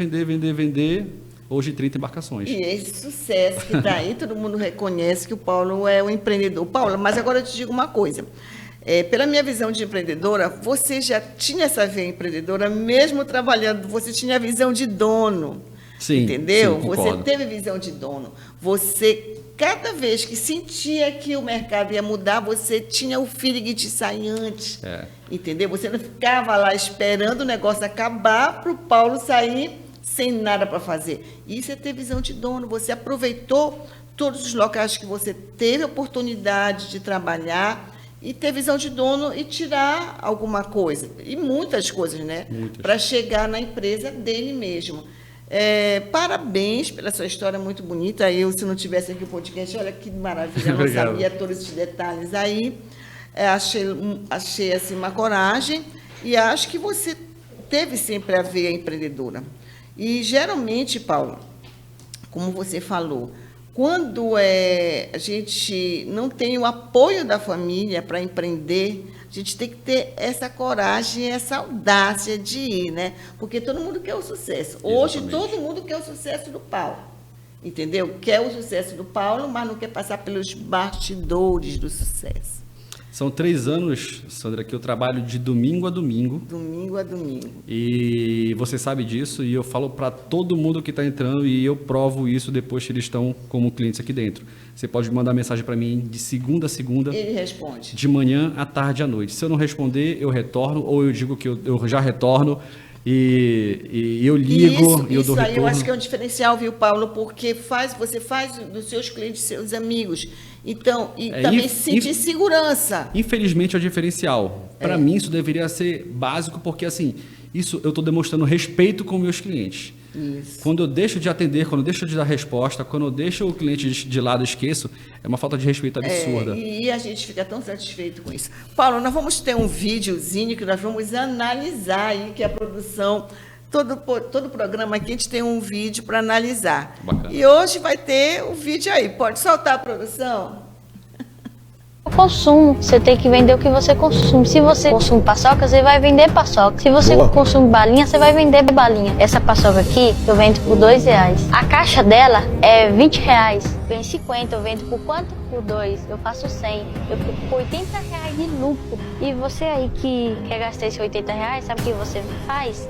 Hoje 30 embarcações. E esse sucesso que está aí, todo mundo reconhece que o Paulo é um empreendedor. Paulo, mas agora eu te digo uma coisa. Pela minha visão de empreendedora, você já tinha essa veia empreendedora, mesmo trabalhando, você tinha a visão de dono. Sim, entendeu? Sim, você teve visão de dono. Você, cada vez que sentia que o mercado ia mudar, você tinha o feeling de sair antes. Entendeu? Você não ficava lá esperando o negócio acabar para o Paulo sair sem nada para fazer. Isso é ter visão de dono. Você aproveitou todos os locais que você teve a oportunidade de trabalhar e ter visão de dono e tirar alguma coisa, e muitas coisas, né? Para chegar na empresa dele mesmo. Parabéns pela sua história muito bonita. Eu, se não tivesse aqui o podcast, olha que maravilha, eu não sabia todos esses detalhes aí. Achei assim, uma coragem, e acho que você teve sempre a veia empreendedora. E, geralmente, Paulo, como você falou, quando a gente não tem o apoio da família para empreender, a gente tem que ter essa coragem, essa audácia de ir, né? Porque todo mundo quer o sucesso. Hoje, todo mundo quer o sucesso do Paulo, entendeu? Quer o sucesso do Paulo, mas não quer passar pelos bastidores do sucesso. São 3 anos, Sandra, que eu trabalho de domingo a domingo. Domingo a domingo. E você sabe disso, e eu falo para todo mundo que está entrando, e eu provo isso depois que eles estão como clientes aqui dentro. Você pode mandar mensagem para mim de segunda a segunda. Ele responde. De manhã, à tarde e à noite. Se eu não responder, eu retorno, ou eu digo que eu já retorno, e eu ligo, e eu dou retorno. Isso aí eu acho que é um diferencial, viu, Paulo? Porque você faz dos seus clientes seus amigos. Então, também sentir segurança. Infelizmente é o diferencial. Para mim, isso deveria ser básico, porque assim, isso eu estou demonstrando respeito com meus clientes. Isso. Quando eu deixo de atender, quando eu deixo de dar resposta, quando eu deixo o cliente de lado e esqueço, é uma falta de respeito absurda. E a gente fica tão satisfeito com isso. Paulo, nós vamos ter um videozinho que nós vamos analisar aí, que a produção... Todo programa aqui a gente tem um vídeo para analisar. Bacana. E hoje vai ter o vídeo aí. Pode soltar a produção? O consumo, você tem que vender o que você consome. Se você consome paçoca, você vai vender paçoca. Se você consome balinha, você vai vender balinha. Essa paçoca aqui, eu vendo por R$2. A caixa dela é R$20. Vem 50, eu vendo por quanto? Por 2. Eu faço 100. Eu fico com R$80 de lucro. E você aí que quer gastar esses R$80, sabe o que você faz?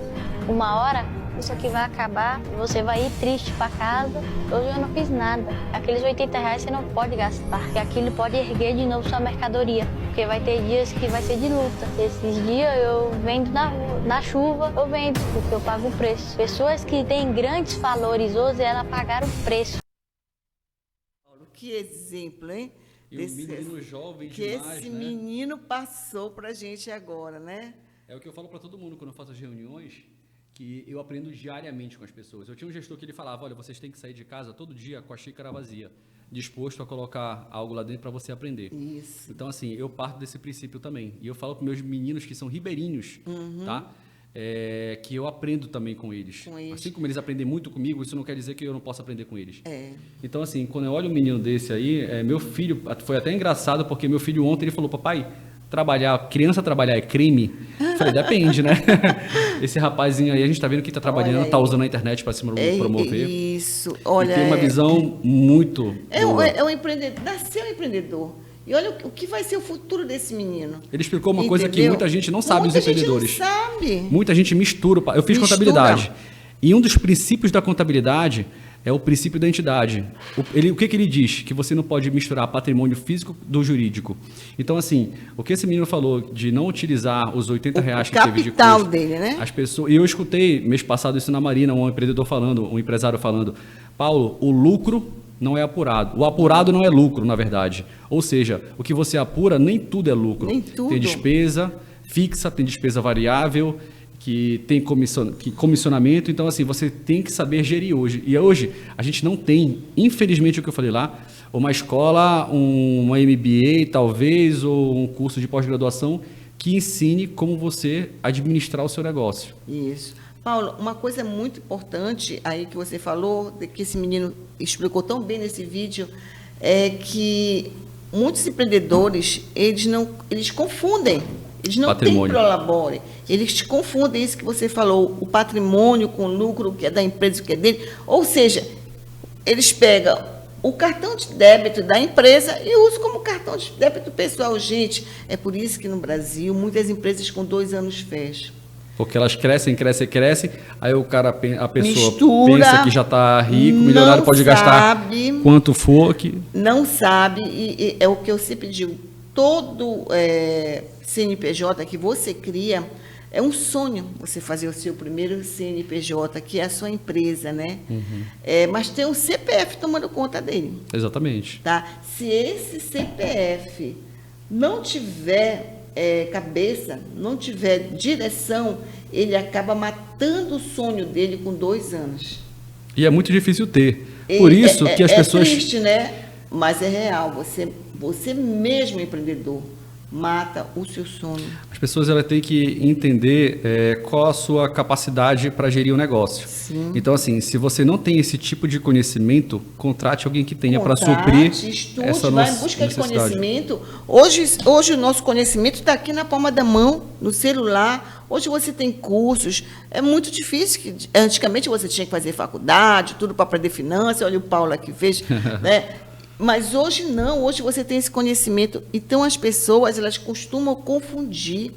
Uma hora, isso aqui vai acabar e você vai ir triste para casa. Hoje eu não fiz nada. Aqueles R$80 você não pode gastar, porque aquilo pode erguer de novo sua mercadoria. Porque vai ter dias que vai ser de luta. Esses dias eu vendo na chuva, eu vendo, porque eu pago o preço. Pessoas que têm grandes valores hoje, elas pagaram o preço. Que exemplo, hein? E um menino jovem que demais, esse né? menino passou pra gente agora, né? É o que eu falo para todo mundo quando eu faço as reuniões, que eu aprendo diariamente com as pessoas. Eu tinha um gestor que ele falava, olha, vocês têm que sair de casa todo dia com a xícara vazia, disposto a colocar algo lá dentro para você aprender. Isso. Então, assim, eu parto desse princípio também. E eu falo para meus meninos que são ribeirinhos, tá? Que eu aprendo também com eles. Assim como eles aprendem muito comigo, isso não quer dizer que eu não possa aprender com eles. Então, assim, quando eu olho um menino desse aí, meu filho, foi até engraçado, porque meu filho ontem, ele falou, papai, criança trabalhar é crime? Eu falei, depende, né? Esse rapazinho aí, a gente tá vendo que tá trabalhando, tá usando a internet para se promover. Isso, olha. E tem uma visão muito boa. É um empreendedor, nasceu empreendedor. E olha o que vai ser o futuro desse menino. Ele explicou uma coisa que muita gente não sabe, os empreendedores. Muita gente não sabe. Muita gente mistura. Eu fiz contabilidade. E um dos princípios da contabilidade é o princípio da entidade. O que ele diz? Que você não pode misturar patrimônio físico do jurídico. Então, assim, o que esse menino falou de não utilizar os R$80 que teve de custo... O capital dele, né? As pessoas, e eu escutei mês passado isso na Marina, um empreendedor falando, um empresário falando, Paulo, o lucro não é apurado. O apurado não é lucro, na verdade. Ou seja, o que você apura, nem tudo é lucro. Nem tudo. Tem despesa fixa, tem despesa variável, que tem comissionamento, então assim, você tem que saber gerir hoje. E hoje a gente não tem, infelizmente o que eu falei lá, uma escola, uma MBA talvez, ou um curso de pós-graduação que ensine como você administrar o seu negócio. Isso. Paulo, uma coisa muito importante aí que você falou, que esse menino explicou tão bem nesse vídeo, é que muitos empreendedores, eles confundem. Eles não têm prolabore. Eles confundem isso que você falou, o patrimônio com o lucro, o que é da empresa, o que é dele. Ou seja, eles pegam o cartão de débito da empresa e usam como cartão de débito pessoal. Gente, é por isso que no Brasil muitas empresas com 2 anos fecham. Porque elas crescem, aí a pessoa mistura, pensa que já está rico, milionário, pode gastar quanto for. Não sabe, e é o que eu sempre digo, todo CNPJ que você cria, é um sonho você fazer o seu primeiro CNPJ, que é a sua empresa, né? Mas tem um CPF tomando conta dele. Exatamente. Tá? Se esse CPF não tiver cabeça, não tiver direção, ele acaba matando o sonho dele com 2 anos. E é muito difícil ter. Por isso que as pessoas... É triste, né? Mas é real. Você mesmo, empreendedor, mata o seu sonho. As pessoas elas têm que entender qual a sua capacidade para gerir o negócio. Sim. Então, assim, se você não tem esse tipo de conhecimento, contrate alguém que tenha para suprir estude, essa vai em busca necessidade. de conhecimento. Hoje o nosso conhecimento está aqui na palma da mão, no celular. Hoje você tem cursos. É muito difícil. Antigamente você tinha que fazer faculdade, tudo para aprender finanças. Olha o Paulo aqui fez, né? Mas hoje não, hoje você tem esse conhecimento. Então, as pessoas, elas costumam confundir.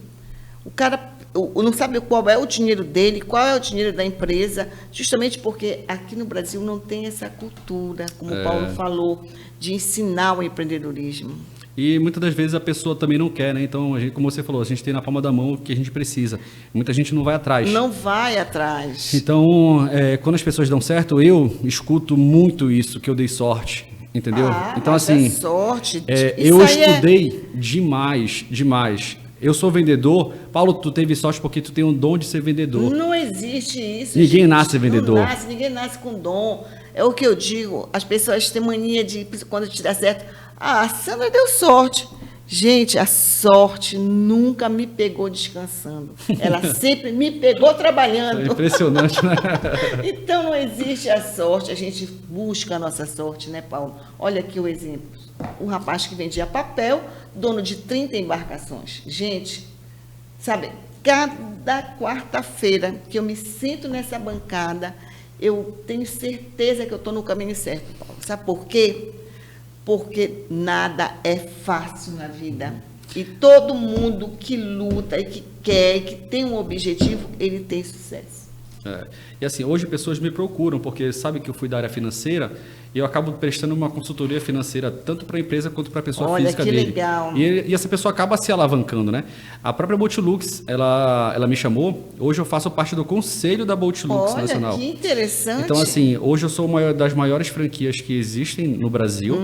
O cara não sabe qual é o dinheiro dele, qual é o dinheiro da empresa, justamente porque aqui no Brasil não tem essa cultura, como o Paulo falou, de ensinar o empreendedorismo. E muitas das vezes a pessoa também não quer, né? Então, como você falou, a gente tem na palma da mão o que a gente precisa. Muita gente não vai atrás. Não vai atrás. Então, quando as pessoas dão certo, eu escuto muito isso, que eu dei sorte. Entendeu? Então, assim, é sorte. Eu estudei demais. Eu sou vendedor. Paulo, tu teve sorte porque tu tem um dom de ser vendedor. Não existe isso. Ninguém nasce vendedor. Ninguém nasce com dom. É o que eu digo. As pessoas têm mania de, quando te dá certo, a Sandra deu sorte. Gente, a sorte nunca me pegou descansando. Ela sempre me pegou trabalhando. É impressionante, né? Então, não existe a sorte. A gente busca a nossa sorte, né, Paulo? Olha aqui o exemplo. O rapaz que vendia papel, dono de 30 embarcações. Gente, sabe, cada quarta-feira que eu me sinto nessa bancada, eu tenho certeza que eu estou no caminho certo, Paulo. Sabe por quê? Porque nada é fácil na vida. E todo mundo que luta e que quer e que tem um objetivo, ele tem sucesso. E assim, hoje pessoas me procuram, porque sabe que eu fui da área financeira e eu acabo prestando uma consultoria financeira tanto para a empresa quanto para a pessoa física dele. Olha que legal. E essa pessoa acaba se alavancando, né? A própria Boatlux, ela me chamou, hoje eu faço parte do conselho da Boatlux Nacional. Olha, que interessante. Então, assim, hoje eu sou uma das maiores franquias que existem no Brasil.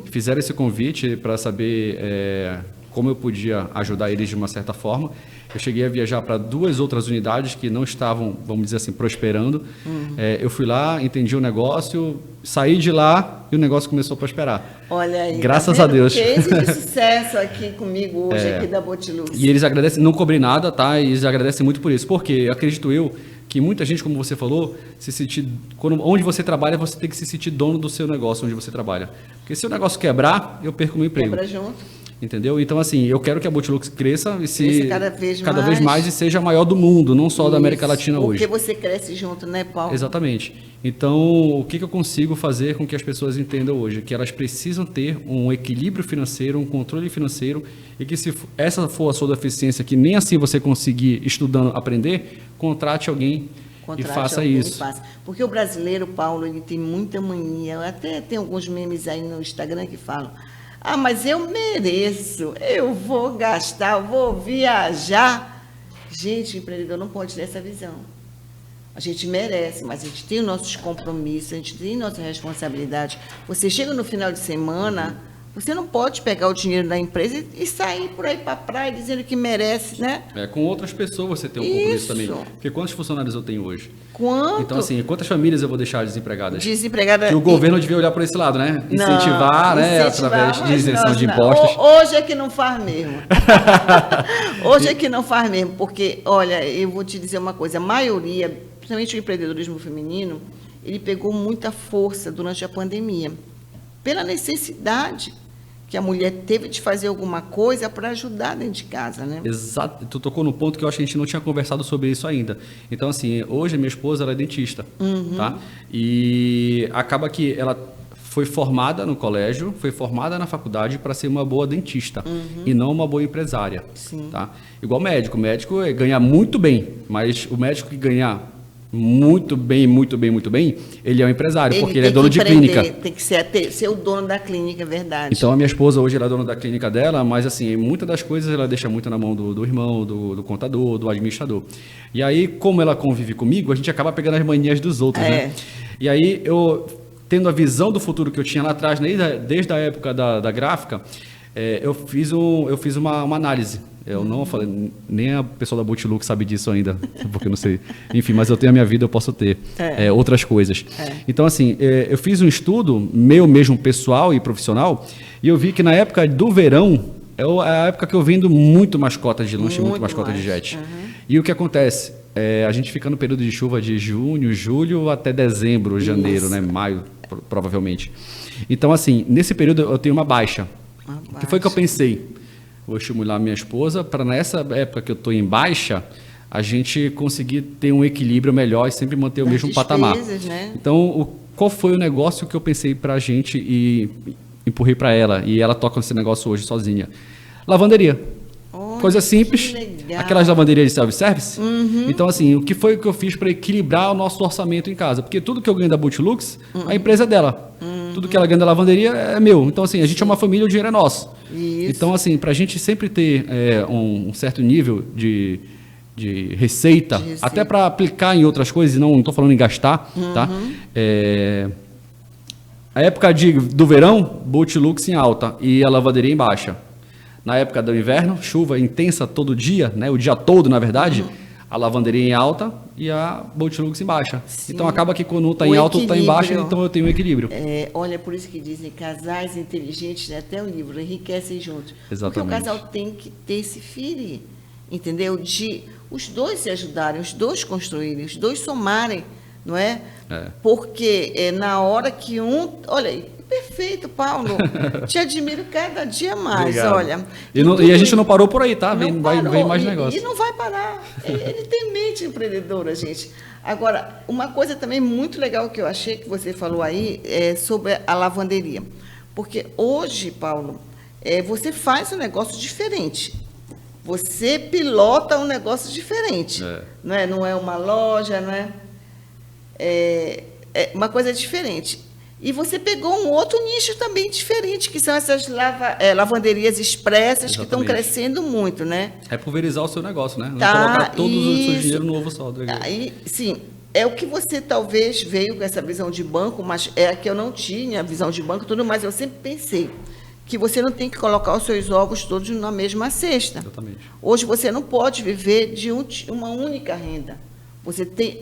Fizeram esse convite para saber como eu podia ajudar eles de uma certa forma. Eu cheguei a viajar para 2 outras unidades que não estavam, vamos dizer assim, prosperando. Eu fui lá, entendi o negócio, saí de lá e o negócio começou a prosperar. Olha aí. Graças a Deus. Case de sucesso aqui comigo hoje, aqui da Boatlux. E eles agradecem, não cobrei nada, tá? E eles agradecem muito por isso. Porque acredito eu que muita gente, como você falou, onde você trabalha, você tem que se sentir dono do seu negócio, onde você trabalha. Porque se o negócio quebrar, eu perco o meu emprego. Quebra junto. Entendeu? Então, assim, eu quero que a Boatlux cresça e cada vez mais e seja a maior do mundo, não só da América Latina hoje. Porque você cresce junto, né, Paulo? Exatamente. Então, o que eu consigo fazer com que as pessoas entendam hoje? Que elas precisam ter um equilíbrio financeiro, um controle financeiro, e que se essa for a sua deficiência, que nem assim você conseguir estudando aprender, contrate alguém e faça isso. Porque o brasileiro, Paulo, ele tem muita mania. Até tem alguns memes aí no Instagram que falam: ah, mas eu mereço, eu vou gastar, eu vou viajar. Gente, o empreendedor não pode ter essa visão. A gente merece, mas a gente tem os nossos compromissos, a gente tem nossa responsabilidade. Você chega no final de semana, você não pode pegar o dinheiro da empresa e sair por aí para a praia dizendo que merece, né? Com outras pessoas você tem um compromisso também. Porque quantos funcionários eu tenho hoje? Quanto? Então, assim, quantas famílias eu vou deixar desempregadas? Desempregadas. Que o governo devia olhar por esse lado, né? Incentivar, né? Através de isenção de impostos. Hoje é que não faz mesmo. Hoje é que não faz mesmo. Porque, olha, eu vou te dizer uma coisa. A maioria, principalmente o empreendedorismo feminino, ele pegou muita força durante a pandemia. Pela necessidade que a mulher teve de fazer alguma coisa para ajudar dentro de casa, né? Exato. Tu tocou no ponto que eu acho que a gente não tinha conversado sobre isso ainda. Então, assim, hoje minha esposa, ela é dentista, tá? E acaba que ela foi formada no colégio, foi formada na faculdade para ser uma boa dentista e não uma boa empresária, tá? Igual médico. O médico ganha muito bem, mas o médico que ganhar muito bem, ele é um empresário, porque ele é dono de clínica. Tem que ser o dono da clínica, é verdade. Então, a minha esposa hoje ela é dona da clínica dela, mas assim, muitas das coisas ela deixa muito na mão do irmão, do contador, do administrador. E aí, como ela convive comigo, a gente acaba pegando as manias dos outros, né? E aí, eu, tendo a visão do futuro que eu tinha lá atrás, desde a época da gráfica, Eu fiz uma análise. Eu não falei, nem a pessoa da Botilux sabe disso ainda, porque eu não sei. Enfim, mas eu tenho a minha vida, eu posso ter outras coisas. Então, assim, eu fiz um estudo, meu mesmo pessoal e profissional, e eu vi que na época do verão, é a época que eu vendo muito mascota de lanche, muito mascota de jet. E o que acontece? A gente fica no período de chuva de junho, julho até dezembro, janeiro, né? Maio, provavelmente. Então, assim, nesse período eu tenho uma baixa. O que foi que eu pensei? Vou estimular minha esposa para nessa época que eu estou em baixa, a gente conseguir ter um equilíbrio melhor e sempre manter o mesmo patamar. Né? Então, qual foi o negócio que eu pensei para a gente e empurrei para ela? E ela toca esse negócio hoje sozinha. Lavanderia. Coisa simples, aquelas lavanderias de self-service. Então, assim, o que foi que eu fiz para equilibrar o nosso orçamento em casa? Porque tudo que eu ganho da Botilux, a empresa é dela. Tudo que ela ganha da lavanderia é meu. Então, assim, a gente é uma família, o dinheiro é nosso. Isso. Então, assim, para a gente sempre ter um certo nível de receita, até para aplicar em outras coisas, não estou falando em gastar, tá? A época do verão, Botilux em alta e a lavanderia em baixa. Na época do inverno, chuva intensa todo dia, né? O dia todo, na verdade, a lavanderia em alta e a Botilux em baixa. Sim. Então acaba que quando um está em alta, outro está em baixa, então eu tenho um equilíbrio. Olha, por isso que dizem casais inteligentes, né? Até o livro, enriquecem juntos. Exatamente. Porque o casal tem que ter esse feeling, entendeu? De os dois se ajudarem, os dois construírem, os dois somarem, não é? Porque na hora que olha aí, perfeito, Paulo. Te admiro cada dia mais. Obrigado. Olha. E a gente não parou por aí, tá? Vem mais negócio. E não vai parar. Ele tem mente empreendedora, gente. Agora, uma coisa também muito legal que eu achei que você falou aí é sobre a lavanderia. Porque hoje, Paulo, você faz um negócio diferente. Você pilota um negócio diferente. Não é uma loja, não é? É uma coisa diferente. E você pegou um outro nicho também diferente, que são essas lavanderias expressas. Exatamente. Que estão crescendo muito, né? É pulverizar o seu negócio, né? Não colocar todo o seu dinheiro no ovo só. Sim, é o que você talvez veio com essa visão de banco, mas é a que eu não tinha, visão de banco e tudo mais. Eu sempre pensei que você não tem que colocar os seus ovos todos na mesma cesta. Exatamente. Hoje você não pode viver de uma única renda.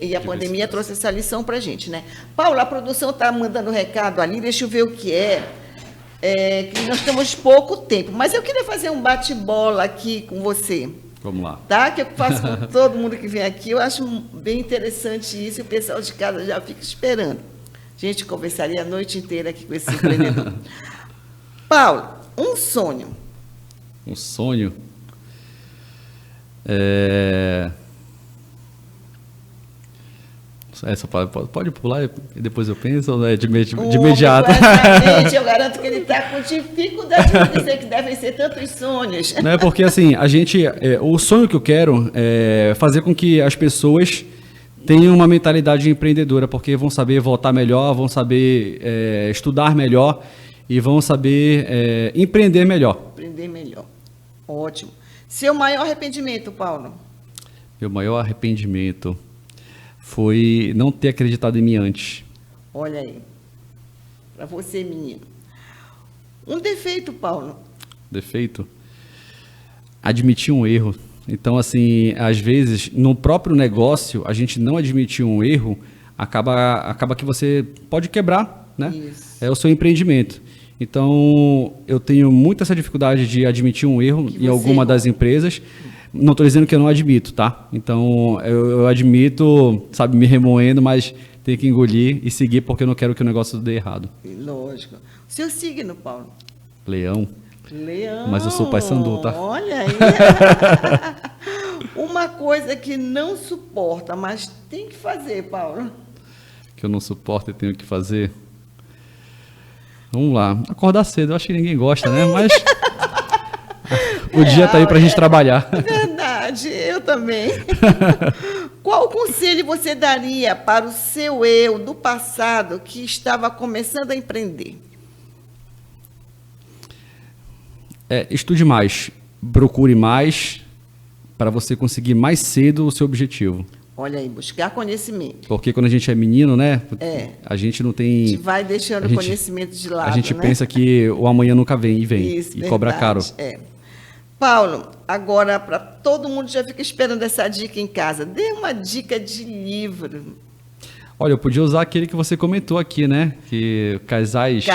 E a pandemia trouxe essa lição para a gente, né? Paulo, a produção está mandando recado ali, deixa eu ver o que que nós temos pouco tempo, mas eu queria fazer um bate-bola aqui com você. Vamos lá. Tá? Que eu faço com todo mundo que vem aqui, eu acho bem interessante isso, e o pessoal de casa já fica esperando. A gente conversaria a noite inteira aqui com esse empreendedor. Paulo, um sonho. Um sonho? Essa pode pular e depois eu penso, ou é de imediato? Eu garanto que ele está com dificuldade de dizer que devem ser tantos sonhos. Não é porque, assim, o sonho que eu quero é fazer com que as pessoas tenham uma mentalidade empreendedora, porque vão saber votar melhor, vão saber estudar melhor e vão saber empreender melhor. Empreender melhor. Ótimo. Seu maior arrependimento, Paulo? Meu maior arrependimento foi não ter acreditado em mim antes. Olha aí, para você, menino. Um defeito, Paulo? Defeito? Admitir um erro. Então, assim, às vezes, no próprio negócio, a gente não admitir um erro, acaba que você pode quebrar, né? Isso. É o seu empreendimento. Então, eu tenho muita essa dificuldade de admitir um erro em alguma das empresas. Não estou dizendo que eu não admito, tá? Então, eu admito, sabe, me remoendo, mas tenho que engolir e seguir porque eu não quero que o negócio dê errado. Lógico. Seu signo, Paulo? Leão. Leão. Mas eu sou pai sandu, tá? Olha aí. Uma coisa que não suporta, mas tem que fazer, Paulo. Que eu não suporto e tenho que fazer? Vamos lá. Acordar cedo, eu acho que ninguém gosta, né? Mas... O dia está aí para a gente trabalhar. Verdade, eu também. Qual conselho você daria para o seu eu do passado que estava começando a empreender? Estude mais, procure mais para você conseguir mais cedo o seu objetivo. Olha aí, buscar conhecimento. Porque quando a gente é menino, né? A gente não tem... A gente vai deixando o conhecimento de lado, a gente né? pensa que o amanhã nunca vem e vem. Isso, e verdade, cobra caro. Paulo, agora para todo mundo já fica esperando essa dica em casa. Dê uma dica de livro. Olha, eu podia usar aquele que você comentou aqui, né? Que Casais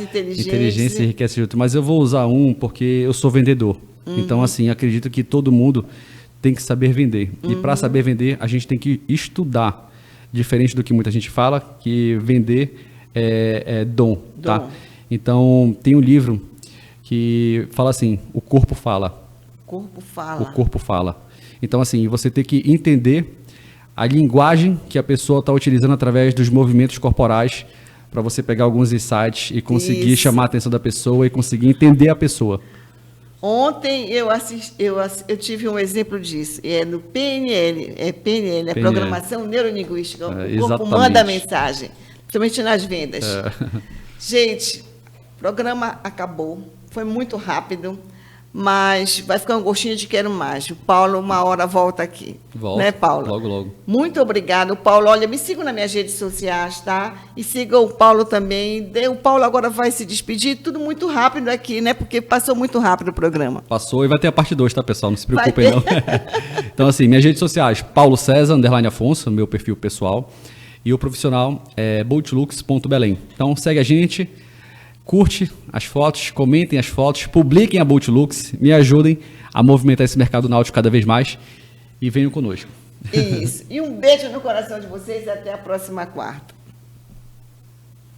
Inteligentes. Inteligência enriquece junto. Mas eu vou usar um porque eu sou vendedor. Então, assim, acredito que todo mundo tem que saber vender. E para saber vender, a gente tem que estudar. Diferente do que muita gente fala, que vender é dom, tá? Então, tem um livro que fala assim, o corpo fala. O corpo fala. O corpo fala. Então, assim, você tem que entender a linguagem que a pessoa está utilizando através dos movimentos corporais para você pegar alguns insights e conseguir chamar a atenção da pessoa e conseguir entender a pessoa. Ontem eu tive um exemplo disso, no PNL, PNL, Programação Neurolinguística, o corpo manda a mensagem, principalmente nas vendas. Gente, o programa acabou, foi muito rápido, mas vai ficar um gostinho de quero mais. O Paulo, uma hora, volta aqui. Volta, né, Paulo? logo. Muito obrigado, Paulo. Olha, me sigam nas minhas redes sociais, tá? E sigam o Paulo também. O Paulo agora vai se despedir, tudo muito rápido aqui, né? Porque passou muito rápido o programa. Passou e vai ter a parte 2, tá, pessoal? Não se preocupem, não. Então, assim, minhas redes sociais, Paulo César, _Afonso, meu perfil pessoal. E o profissional é boltlux.belém. Então, segue a gente. Curte as fotos, comentem as fotos, publiquem a Boltlux, me ajudem a movimentar esse mercado náutico cada vez mais e venham conosco. Isso. E um beijo no coração de vocês e até a próxima quarta.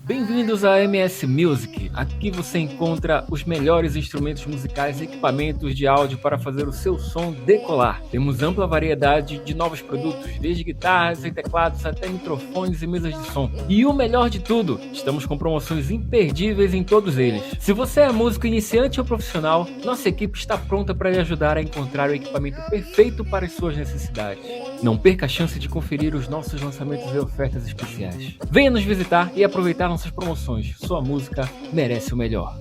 Bem-vindos à MS Music. Aqui você encontra os melhores instrumentos musicais e equipamentos de áudio para fazer o seu som decolar. Temos ampla variedade de novos produtos, desde guitarras e teclados até microfones e mesas de som. E o melhor de tudo, estamos com promoções imperdíveis em todos eles. Se você é músico iniciante ou profissional, nossa equipe está pronta para lhe ajudar a encontrar o equipamento perfeito para as suas necessidades. Não perca a chance de conferir os nossos lançamentos e ofertas especiais. Venha nos visitar e aproveitar nossas promoções. Sua música merece o melhor.